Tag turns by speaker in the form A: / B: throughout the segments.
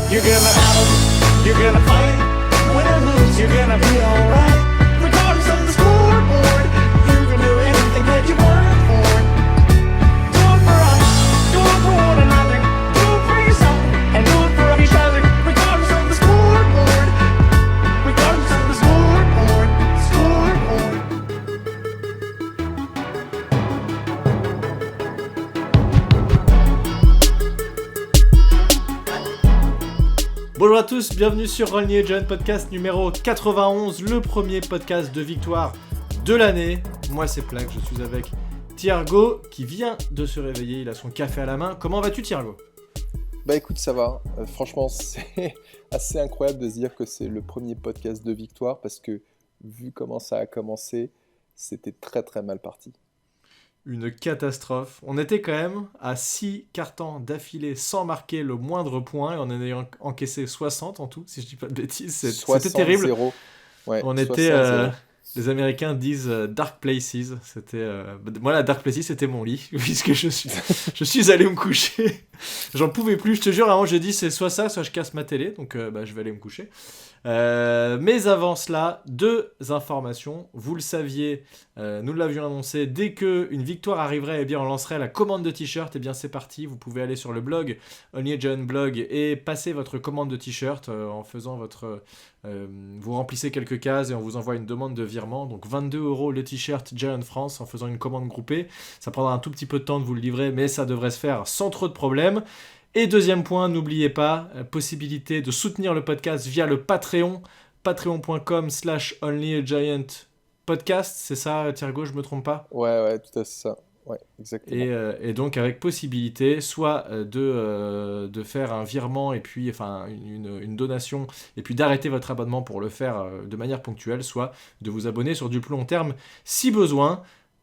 A: You're gonna battle, you're gonna fight. Win or lose, you're gonna be alright. Regardless of the scoreboard, you can do anything that you work for. Do it for us, do it for one another, do it for yourself, and do it for each other. Regardless of the scoreboard, regardless of the scoreboard, scoreboard.
B: Bonjour à tous, bienvenue sur Only a Giant Podcast numéro 91, le premier podcast de victoire de l'année. Moi c'est Plaque, je suis avec Thiergo qui vient de se réveiller, il a son café à la main. Comment vas-tu Thiergo ?
C: Bah écoute, ça va. Franchement, c'est assez incroyable de se dire que c'est le premier podcast de victoire parce que vu comment ça a commencé, c'était très très mal parti.
B: Une catastrophe. On était quand même à 6 cartons d'affilée sans marquer le moindre point et on en a encaissé 60 en tout, si je dis pas de bêtises. C'était terrible.
C: 0. Ouais,
B: On était,
C: 60-0.
B: les Américains disent Dark Places. C'était, moi, la Dark Places, c'était mon lit, puisque je suis allé me coucher. J'en pouvais plus, je te jure. Avant, j'ai dit c'est soit ça, soit je casse ma télé. Donc, je vais aller me coucher. Mais avant cela, deux informations. Vous le saviez, nous l'avions annoncé. Dès qu'une victoire arriverait, eh bien, on lancerait la commande de t-shirt. Eh bien, c'est parti. Vous pouvez aller sur le blog Only a Giant Blog et passer votre commande de t-shirt en faisant votre. Vous remplissez quelques cases et on vous envoie une demande de virement. Donc 22€ le t-shirt Giant France en faisant une commande groupée. Ça prendra un tout petit peu de temps de vous le livrer, mais ça devrait se faire sans trop de problèmes. Et deuxième point, n'oubliez pas, possibilité de soutenir le podcast via le Patreon, patreon.com/onlyagiantpodcast, c'est ça Thiergo, je me trompe pas ?
C: Ouais, tout à fait ça. Ouais, exactement.
B: Et donc avec possibilité soit de faire un virement et puis enfin une donation et puis d'arrêter votre abonnement pour le faire de manière ponctuelle, soit de vous abonner sur du plus long terme si besoin.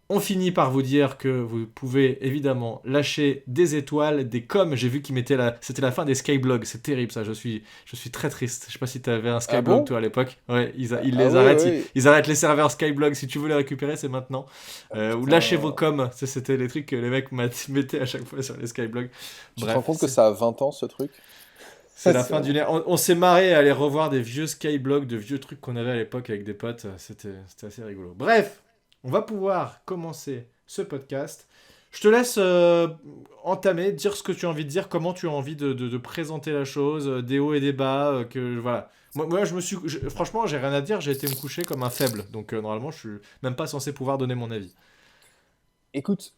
B: On finit par vous dire que vous pouvez évidemment lâcher des étoiles, des coms. J'ai vu qu'ils mettaient c'était la fin des Skyblogs. C'est terrible ça. Je suis très triste. Je sais pas si tu avais un Skyblog toi à l'époque. Ouais, ils les arrêtent.
C: Oui.
B: Ils arrêtent les serveurs Skyblog. Si tu veux les récupérer, c'est maintenant. Ou lâchez vos coms. C'était les trucs que les mecs mettaient à chaque fois sur les Skyblogs.
C: Tu te rends compte que ça a 20 ans ce truc ?
B: C'est la fin d'une ère. On s'est marré à aller revoir des vieux Skyblogs, de vieux trucs qu'on avait à l'époque avec des potes. C'était assez rigolo. Bref. On va pouvoir commencer ce podcast. Je te laisse entamer, dire ce que tu as envie de dire, comment tu as envie de présenter la chose, des hauts et des bas. Voilà. Moi, franchement, j'ai rien à dire, j'ai été me coucher comme un faible. Donc, normalement, je suis même pas censé pouvoir donner mon avis.
C: Écoute,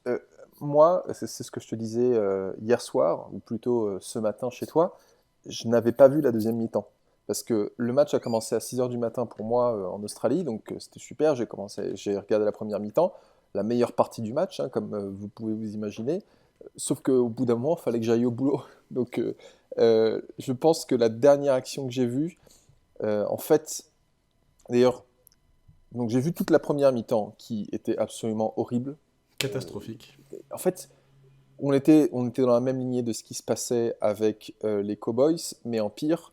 C: moi, c'est ce que je te disais hier soir, ou plutôt ce matin chez toi, je n'avais pas vu la deuxième mi-temps. Parce que le match a commencé à 6h du matin pour moi en Australie, donc c'était super, j'ai regardé la première mi-temps, la meilleure partie du match, hein, comme vous pouvez vous imaginer, sauf qu'au bout d'un moment, il fallait que j'aille au boulot. Donc je pense que la dernière action que j'ai vue, en fait, d'ailleurs, donc j'ai vu toute la première mi-temps qui était absolument horrible.
B: Catastrophique.
C: En fait, on était dans la même lignée de ce qui se passait avec les Cowboys, mais en pire.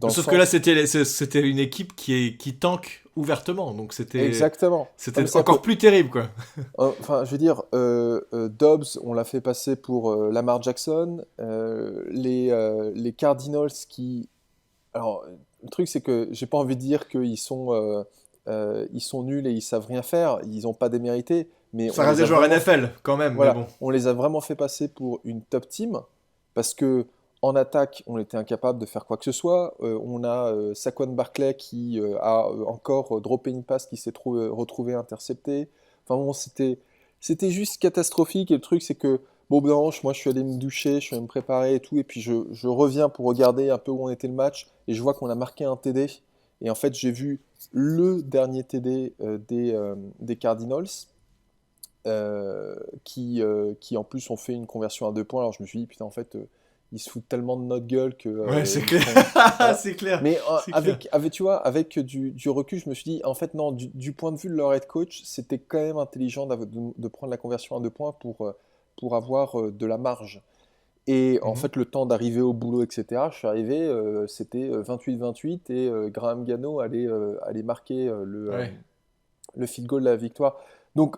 B: Sauf que là, c'était une équipe qui tank ouvertement, donc c'était encore plus terrible, quoi.
C: Enfin, je veux dire, Dobbs, on l'a fait passer pour Lamar Jackson, les Cardinals qui... Alors, le truc, c'est que j'ai pas envie de dire qu'ils sont nuls et ils savent rien faire, ils n'ont pas démérité, mais...
B: Ça reste des joueurs NFL, quand même,
C: voilà,
B: mais bon.
C: On les a vraiment fait passer pour une top team, parce que en attaque, on était incapable de faire quoi que ce soit. On a Saquon Barkley qui a encore droppé une passe qui s'est retrouvé interceptée. Enfin bon, c'était juste catastrophique. Et le truc, c'est que, bon, moi, je suis allé me doucher, je suis allé me préparer et tout. Et puis, je reviens pour regarder un peu où en était le match. Et je vois qu'on a marqué un TD. Et en fait, j'ai vu le dernier TD des Cardinals. Qui en plus ont fait une conversion à 2 points. Alors, je me suis dit, putain, en fait... ils se foutent tellement de notre gueule que...
B: ouais, c'est clair. C'est clair.
C: Mais tu vois, avec du recul, je me suis dit, en fait, non, du point de vue de leur head coach, c'était quand même intelligent de prendre la conversion à 2 points pour avoir de la marge. Et en fait, le temps d'arriver au boulot, etc., je suis arrivé, c'était 28-28 et Graham Gano allait marquer le field goal de la victoire. Donc,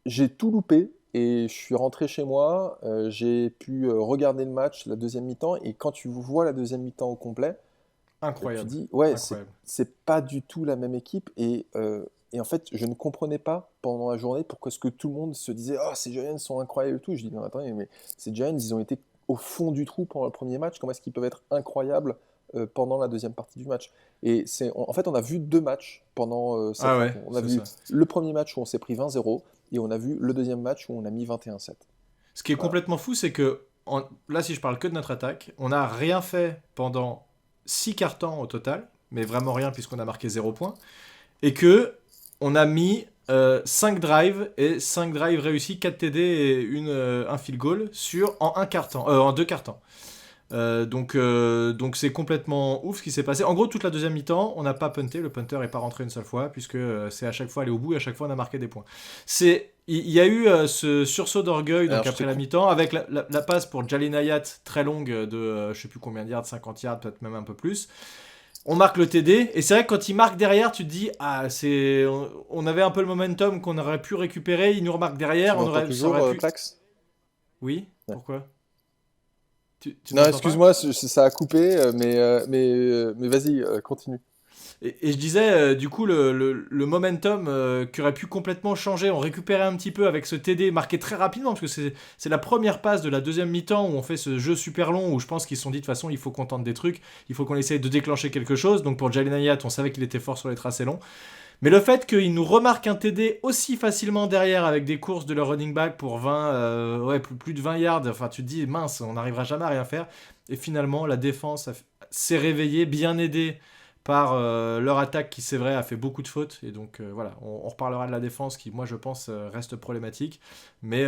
C: j'ai tout loupé. et je suis rentré chez moi, j'ai pu regarder le match, la deuxième mi-temps, et quand tu vois la deuxième mi-temps au complet, tu
B: Incroyable.
C: dis, ouais,
B: Incroyable.
C: c'est pas du tout la même équipe. Et en fait, je ne comprenais pas pendant la journée pourquoi est-ce que tout le monde se disait, oh, ces Giants sont incroyables et tout. Je dis, non, attendez, mais ces Giants, ils ont été au fond du trou pendant le premier match. Comment est-ce qu'ils peuvent être incroyables pendant la deuxième partie du match? En fait, on a vu deux matchs pendant cette
B: Ah ouais,
C: rencontre. On a
B: c'est
C: vu
B: ça.
C: le premier match où on s'est pris 20-0 et on a vu le deuxième match où on a mis 21-7.
B: Ce qui est
C: Voilà.
B: complètement fou, c'est que là, si je parle que de notre attaque, on n'a rien fait pendant 6 quarts temps au total, mais vraiment rien puisqu'on a marqué 0 points, et que on a mis 5 drives et 5 drives réussis, 4 TD et un field goal en un quart temps, en deux quarts temps. Donc c'est complètement ouf ce qui s'est passé. En gros, toute la deuxième mi-temps, on n'a pas punté. Le punter n'est pas rentré une seule fois, puisque c'est à chaque fois aller au bout et à chaque fois on a marqué des points. Il y a eu ce sursaut d'orgueil donc
C: Alors,
B: après la mi-temps, avec la passe pour Jalin Hayat très longue de je sais plus combien de yards, 50 yards, peut-être même un peu plus. On marque le TD, et c'est vrai que quand il marque derrière, tu te dis, on avait un peu le momentum qu'on aurait pu récupérer, il nous remarque derrière,
C: tu m'entends
B: ça
C: toujours,
B: aurait pu...
C: Plax?
B: Oui,
C: Ouais.
B: pourquoi tu
C: Non,
B: m'entends pas.
C: excuse-moi, ça a coupé, mais vas-y, continue.
B: Et je disais, du coup, le momentum qui aurait pu complètement changer, on récupérait un petit peu avec ce TD marqué très rapidement, parce que c'est la première passe de la deuxième mi-temps où on fait ce jeu super long, où je pense qu'ils se sont dit de toute façon, il faut qu'on tente des trucs, il faut qu'on essaye de déclencher quelque chose. Donc pour Jalin Hayat, on savait qu'il était fort sur les tracés longs. Mais le fait qu'il nous remarque un TD aussi facilement derrière avec des courses de leur running back pour 20, plus de 20 yards, enfin tu te dis mince, on n'arrivera jamais à rien faire. Et finalement, la défense s'est réveillée, bien aidée par leur attaque qui, c'est vrai, a fait beaucoup de fautes. Et donc voilà, on reparlera de la défense qui, moi, je pense, reste problématique. Mais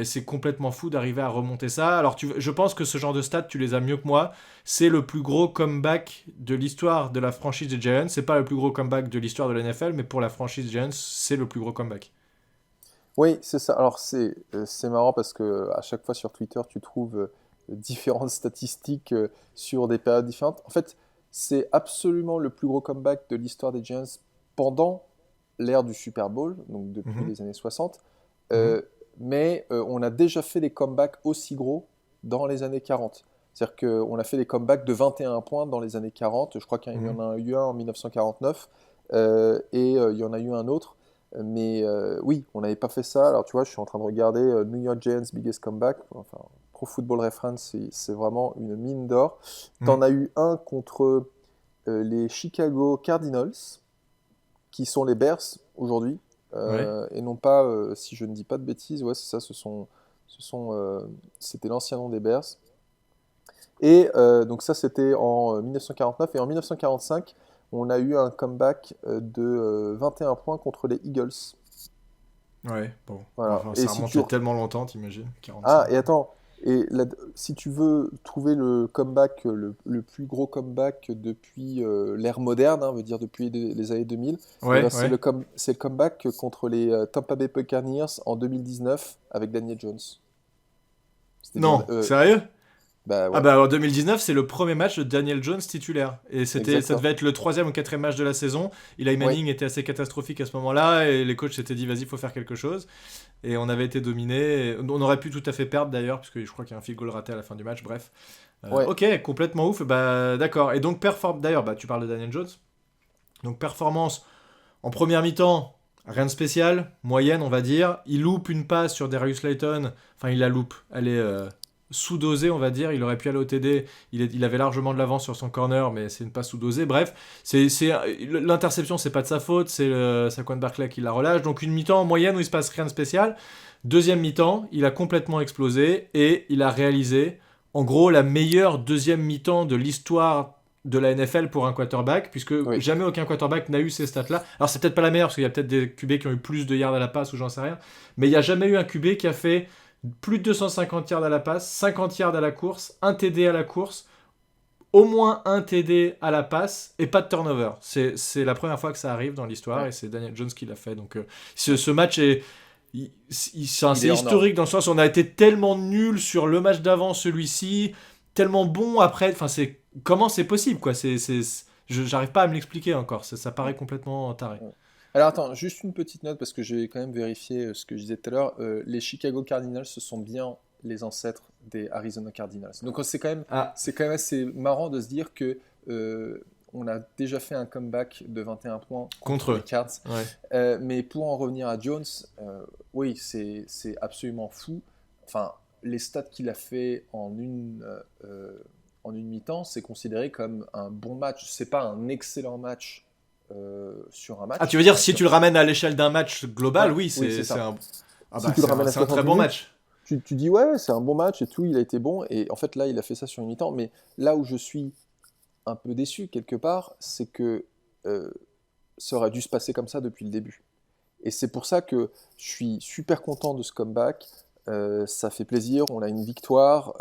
B: c'est complètement fou d'arriver à remonter ça. Alors je pense que ce genre de stats, tu les as mieux que moi. C'est le plus gros comeback de l'histoire de la franchise des Giants. C'est pas le plus gros comeback de l'histoire de la NFL, mais pour la franchise Giants, c'est le plus gros comeback.
C: Oui, c'est ça. Alors, c'est marrant parce que à chaque fois sur Twitter, tu trouves différentes statistiques sur des périodes différentes. En fait, c'est absolument le plus gros comeback de l'histoire des Giants pendant l'ère du Super Bowl, donc depuis
B: Mhm.
C: les années 60.
B: Mhm.
C: Euh, mais on a déjà fait des comebacks aussi gros dans les années 40. C'est-à-dire qu'on a fait des comebacks de 21 points dans les années 40. Je crois qu'il y en
B: Mhm.
C: a eu un en 1949 il y en a eu un autre. Mais oui, on n'avait pas fait ça. Alors tu vois, je suis en train de regarder New York Giants Biggest Comeback. Enfin, Pro Football Reference, c'est vraiment une mine d'or.
B: Mhm.
C: T'en as eu un contre les Chicago Cardinals, qui sont les Bears aujourd'hui,
B: Ouais.
C: et non pas, si je ne dis pas de bêtises, ouais, c'est ça, c'était l'ancien nom des Bears. Et donc ça, c'était en 1949. Et en 1945, on a eu un comeback de 21 points contre les Eagles.
B: Ouais, bon.
C: Voilà.
B: Enfin,
C: Et
B: ça
C: si
B: remonte
C: tu...
B: il y a tellement longtemps, t'imagines.
C: Ah,
B: 45.
C: et attends. Si tu veux trouver le comeback, le plus gros comeback depuis l'ère moderne, hein, veut dire depuis les années 2000, et ben
B: Ouais, ouais.
C: c'est le comeback contre les Tampa Bay Buccaneers en 2019 avec Daniel Jones. C'était bien.
B: Non, sérieux?
C: Bah
B: Ah
C: ouais,
B: bah en 2019, c'est le premier match de Daniel Jones titulaire. Et ça
C: exactement.
B: devait être le troisième ou quatrième match de la saison. Eli
C: Oui,
B: Manning était assez catastrophique à ce moment-là et les coachs s'étaient dit vas-y, faut faire quelque chose. Et on avait été dominé. On aurait pu tout à fait perdre d'ailleurs, parce que je crois qu'il y a un field goal raté à la fin du match. Bref.
C: ouais.
B: Ok, complètement ouf. Bah d'accord. Et donc d'ailleurs, bah tu parles de Daniel Jones. Donc performance en première mi-temps, rien de spécial, moyenne on va dire. Il loupe une passe sur Darius Slayton. Enfin il la loupe. Elle est sous-dosé, on va dire. Il aurait pu aller au TD. Il avait largement de l'avance sur son corner, mais c'est une passe sous-dosée. Bref, l'interception, c'est pas de sa faute. C'est Saquon Barkley qui la relâche. Donc une mi-temps en moyenne où il se passe rien de spécial. Deuxième mi-temps, il a complètement explosé et il a réalisé, en gros, la meilleure deuxième mi-temps de l'histoire de la NFL pour un quarterback, puisque
C: Oui.
B: jamais aucun quarterback n'a eu ces stats-là. Alors c'est peut-être pas la meilleure, parce qu'il y a peut-être des QB qui ont eu plus de yards à la passe, ou j'en sais rien, mais il n'y a jamais eu un QB qui a fait plus de 250 yards à la passe, 50 yards à la course, un TD à la course, au moins un TD à la passe, et pas de turnover. C'est la première fois que ça arrive dans l'histoire,
C: Ouais.
B: et c'est Daniel Jones qui l'a fait. Donc ce match c'est
C: Il est hors norme.
B: historique dans le sens où on a été tellement nul sur le match d'avant, celui-ci, tellement bon après. Enfin, comment c'est possible, quoi. J'arrive pas à me l'expliquer encore. Ça paraît complètement taré.
C: Alors attends, juste une petite note parce que j'ai quand même vérifié ce que je disais tout à l'heure. Les Chicago Cardinals, ce sont bien les ancêtres des Arizona Cardinals. Donc
B: Ah,
C: c'est quand même assez marrant de se dire que on a déjà fait un comeback de 21 points
B: contre
C: contre les
B: eux.
C: Cards.
B: Ouais.
C: Mais pour en revenir à Jones, oui, c'est absolument fou. Enfin, les stats qu'il a fait en une mi-temps, c'est considéré comme un bon match. C'est pas un excellent match sur un
B: Ah, tu
C: match,
B: veux dire,
C: bien
B: si
C: sûr.
B: tu le ramènes à l'échelle d'un match global,
C: Ouais,
B: oui,
C: oui, c'est
B: c'est
C: ça.
B: un... Ah
C: Si
B: bah,
C: tu le ramènes à
B: c'est un très
C: 60
B: bon
C: minutes,
B: match.
C: tu dis ouais, c'est un bon match et tout, il a été bon. Et en fait, là, il a fait ça sur une mi-temps. Mais là où je suis un peu déçu quelque part, c'est que euh, ça aurait dû se passer comme ça depuis le début. Et c'est pour ça que je suis super content de ce comeback. Ça fait plaisir, on a une victoire.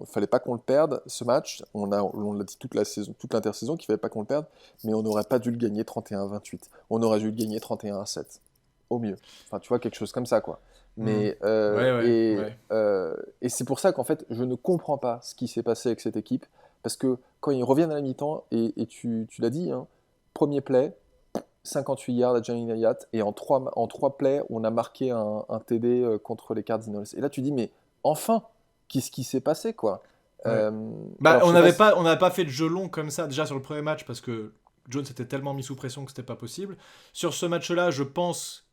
C: Fallait pas qu'on le perde ce match. On l'a dit toute la saison, toute l'intersaison qu'il fallait pas qu'on le perde, mais on n'aurait pas dû le gagner 31-28. On aurait dû le gagner 31-7, au mieux. Enfin, tu vois, quelque chose comme ça, quoi.
B: Hmm.
C: Mais
B: Ouais.
C: et c'est pour ça qu'en fait, je ne comprends pas ce qui s'est passé avec cette équipe, parce que quand ils reviennent à la mi-temps, et tu l'as dit, hein, premier play, 58 yards à Jalen Elliott, et en trois plays, on a marqué un TD contre les Cardinals. Et là, tu dis, mais enfin, qu'est-ce qui s'est passé, quoi?
B: Ouais.
C: Euh,
B: Bah,
C: alors, je sais pas si...
B: on n'avait pas fait de jeu long comme ça déjà sur le premier match parce que Jones était tellement mis sous pression que c'était pas possible. Sur ce match-là, je pense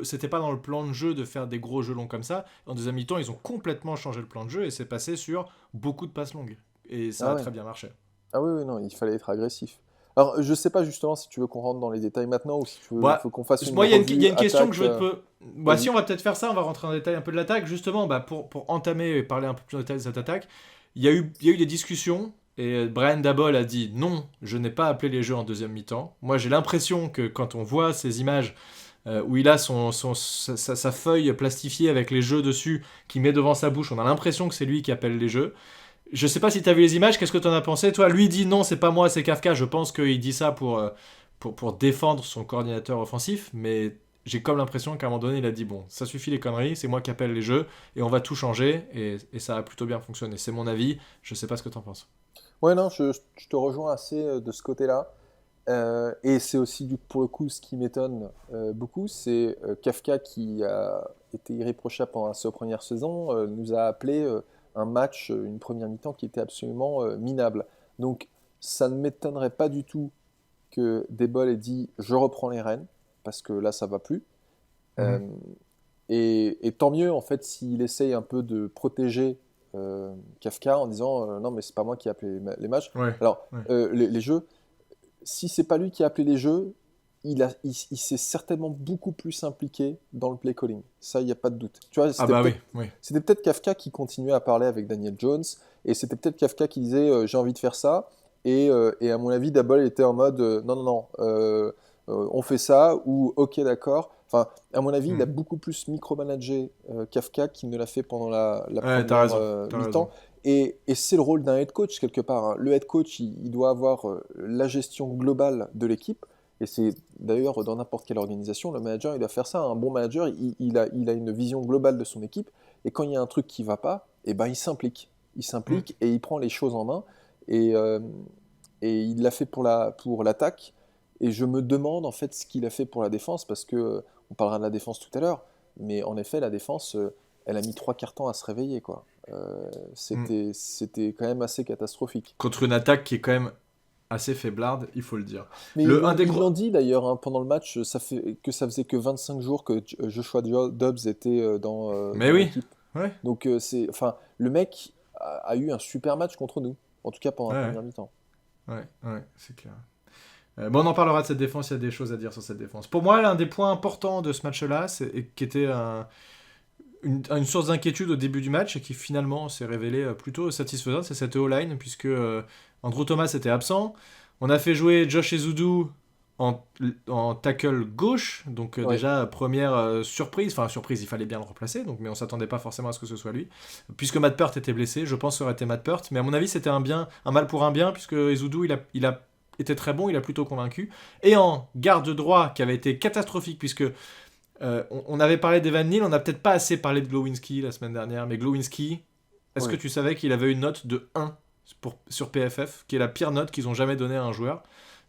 B: c'était pas dans le plan de jeu de faire des gros jeux longs comme ça. En deuxième mi-temps, ils ont complètement changé le plan de jeu et c'est passé sur beaucoup de passes longues. Et ça
C: Ah
B: a
C: ouais.
B: très bien marché.
C: Ah oui, oui, non, il fallait être agressif. Alors, je sais pas justement si tu veux qu'on rentre dans les détails maintenant, ou si tu veux, il
B: Bah,
C: faut qu'on fasse une
B: moi, il y
C: revue
B: a une question que
C: attaque.
B: je veux te... Bah, si,
C: Vas-y.
B: on va peut-être faire ça, on va rentrer en détail un peu de l'attaque, justement, bah, pour entamer et parler un peu plus en détail de cette attaque. Il y a eu des discussions, et Brian Daboll a dit non, je n'ai pas appelé les jeux en deuxième mi-temps. Moi, j'ai l'impression que quand on voit ces images où il a sa feuille plastifiée avec les jeux dessus, qu'il met devant sa bouche, on a l'impression que c'est lui qui appelle les jeux. Je sais pas si tu as vu les images, qu'est-ce que tu en as pensé? Toi, lui dit non, c'est pas moi, c'est Kafka. Je pense qu'il dit ça pour défendre son coordinateur offensif, mais j'ai comme l'impression qu'à un moment donné, il a dit bon, ça suffit les conneries, c'est moi qui appelle les jeux et on va tout changer et ça a plutôt bien fonctionné. C'est mon avis, je sais pas ce que tu en penses.
C: Ouais, non, je te rejoins assez de ce côté-là. Et c'est aussi pour le coup ce qui m'étonne beaucoup, c'est Kafka qui a été irréprochable pendant sa première saison, nous a appelé un match, une première mi-temps qui était absolument minable. Donc ça ne m'étonnerait pas du tout que Debol ait dit je reprends les rênes, parce que là ça va plus. Euh,
B: Mhm.
C: et tant mieux en fait s'il essaye un peu de protéger Kafka en disant non mais c'est pas moi qui ai appelé les matchs.
B: Ouais,
C: Alors
B: ouais.
C: les jeux, si c'est pas lui qui a appelé les jeux, il s'est certainement beaucoup plus impliqué dans le play calling. Ça, il n'y a pas de doute. Tu vois,
B: Ah bah oui, oui.
C: c'était peut-être Kafka qui continuait à parler avec Daniel Jones, et c'était peut-être Kafka qui disait j'ai envie de faire ça, et à mon avis, Dabol était en mode non, non, non, on fait ça, ou ok, d'accord. Enfin, à mon avis, il a
B: Mhm.
C: beaucoup plus micromanagé Kafka qu'il ne l'a fait pendant la
B: Ouais,
C: première
B: t'as
C: mi-temps.
B: raison.
C: Et c'est le rôle d'un head coach quelque part, hein. Le head coach, il doit avoir la gestion globale de l'équipe. Et c'est d'ailleurs dans n'importe quelle organisation, le manager, il doit faire ça. Un bon manager, il a une vision globale de son équipe. Et quand il y a un truc qui va pas, eh ben, il s'implique. Il
B: Mhm.
C: s'implique et il prend les choses en main. Et, euh, et il l'a fait pour l'attaque. Et je me demande en fait ce qu'il a fait pour la défense, parce que on parlera de la défense tout à l'heure. Mais en effet, la défense, elle a mis trois quarts temps à se réveiller, quoi.
B: Mhm.
C: C'était quand même assez catastrophique.
B: Contre une attaque qui est quand même assez faiblarde, il faut le dire.
C: Mais
B: Un des
C: ils
B: gros...
C: l'ont dit d'ailleurs hein, pendant le match, ça faisait que 25 jours que Joshua Dobbs était
B: Mais
C: dans
B: oui,
C: l'équipe.
B: ouais,
C: Donc enfin, le mec a eu un super match contre nous, en tout cas pendant la
B: ouais,
C: première mi-temps.
B: ouais, c'est clair. Bon, on en parlera de cette défense, il y a des choses à dire sur cette défense. Pour moi, l'un des points importants de ce match-là, et qui était une source d'inquiétude au début du match, et qui finalement s'est révélé plutôt satisfaisante, c'est cette O-line, puisque Andrew Thomas était absent. On a fait jouer Josh Ezeudu en, en tackle gauche, donc
C: Ouais.
B: déjà première surprise, enfin surprise, il fallait bien le remplacer, donc, mais on s'attendait pas forcément à ce que ce soit lui. Puisque Matt Peart était blessé, je pense que ça aurait été Matt Peart, mais à mon avis c'était un mal pour un bien, puisque Ezeudu il a était très bon, il a plutôt convaincu. Et en garde droit, qui avait été catastrophique, puisque on avait parlé d'Evan Neal, on n'a peut-être pas assez parlé de Glowinski la semaine dernière, mais Glowinski, est-ce que
C: Oui.
B: tu savais qu'il avait une note de 1 sur PFF, qui est la pire note qu'ils ont jamais donnée à un joueur?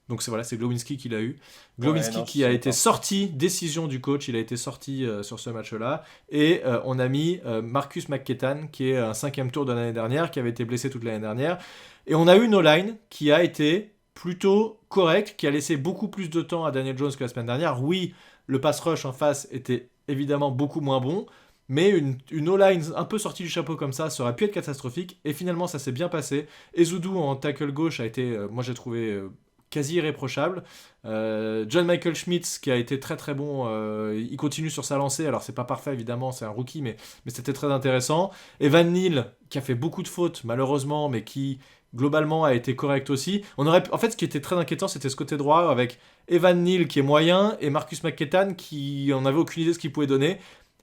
B: Donc c'est Glowinski qui l'a eu.
C: Ouais,
B: Glowinski
C: non,
B: qui
C: je
B: a
C: sais
B: été
C: pas.
B: sorti, décision du coach, il a été sorti sur ce match-là. Et on a mis Marcus McKettan, qui est un 5e tour de l'année dernière, qui avait été blessé toute l'année dernière. Et on a eu une O-line qui a été plutôt correcte, qui a laissé beaucoup plus de temps à Daniel Jones que la semaine dernière. Oui, le pass rush en face était évidemment beaucoup moins bon, mais une O-line un peu sortie du chapeau comme ça aurait pu être catastrophique. Et finalement, ça s'est bien passé. Ezeudu en tackle gauche a été, moi j'ai trouvé quasi irréprochable. John Michael Schmitz qui a été très très bon, il continue sur sa lancée, alors c'est pas parfait évidemment, c'est un rookie, mais c'était très intéressant. Evan Neal qui a fait beaucoup de fautes malheureusement, mais qui globalement a été correct aussi. En fait, ce qui était très inquiétant, c'était ce côté droit avec Evan Neal qui est moyen et Marcus McKettan qui on avait aucune idée de ce qu'il pouvait donner.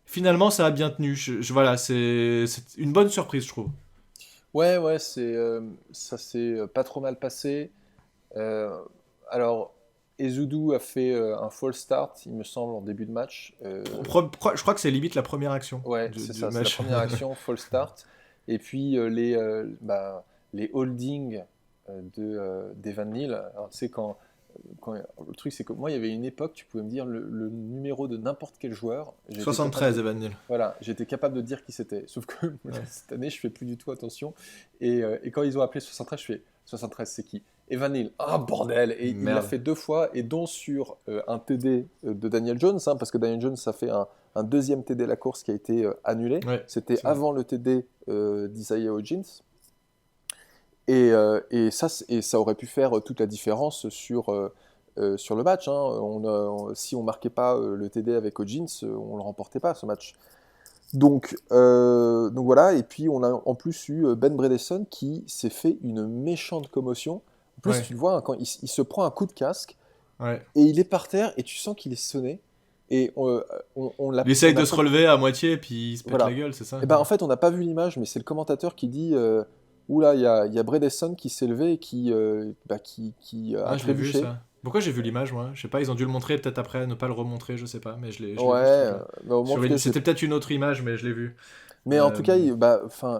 B: Finalement, ça a bien tenu. Voilà, c'est une bonne surprise, je trouve.
C: Ouais, ouais, ça s'est pas trop mal passé. Euh, alors, Ezeudu a fait un false start, il me semble, en début de match.
B: Je crois que c'est limite la première action
C: Ouais,
B: du
C: c'est ça, c'est la
B: match.
C: première action, false start. Et puis les holdings d'Evan Neal. Alors, tu sais, le truc, c'est que moi, il y avait une époque, tu pouvais me dire le numéro de n'importe quel joueur. J'étais
B: 73,
C: capable
B: Evan Neal.
C: Voilà, j'étais capable de dire qui c'était. Sauf que
B: Ouais.
C: cette année, je fais plus du tout attention. Et quand ils ont appelé 73, je fais 73, c'est qui? Evan Neal. Ah, bordel! Et il l'a
B: Merde.
C: fait 2 fois, et dont sur un TD de Daniel Jones, hein, parce que Daniel Jones a fait un deuxième TD à la course qui a été annulé.
B: Ouais,
C: C'était
B: c'est vrai.
C: avant le TD d'Isaiah Hodgins. Et ça aurait pu faire toute la différence sur le match, hein. Si on marquait pas le TD avec Hodgins, on le remportait pas ce match. Donc voilà, et puis on a en plus eu Ben Bredesen qui s'est fait une méchante commotion. En plus,
B: Ouais,
C: tu le vois, hein, quand il se prend un coup de casque
B: ouais.
C: et il est par terre et tu sens qu'il est sonné. Et on l'a,
B: Il essaye
C: on a
B: de se
C: pas-
B: relever à moitié et puis il se pète la
C: Voilà.
B: gueule, c'est ça?
C: Et ben en fait, on n'a pas vu l'image, mais c'est le commentateur qui dit oula, il y a Bredesen qui s'est levé et qui a
B: Ah, je l'ai vu
C: trébuché.
B: ça. Pourquoi j'ai vu l'image, moi? Je sais pas, ils ont dû le montrer, peut-être après ne pas le remontrer, je sais pas, mais je l'ai
C: Ouais,
B: vu ce truc-là.
C: bah, au moins, en tout cas,
B: C'était peut-être une autre image, mais je l'ai vu.
C: mais en tout cas,
B: Euh,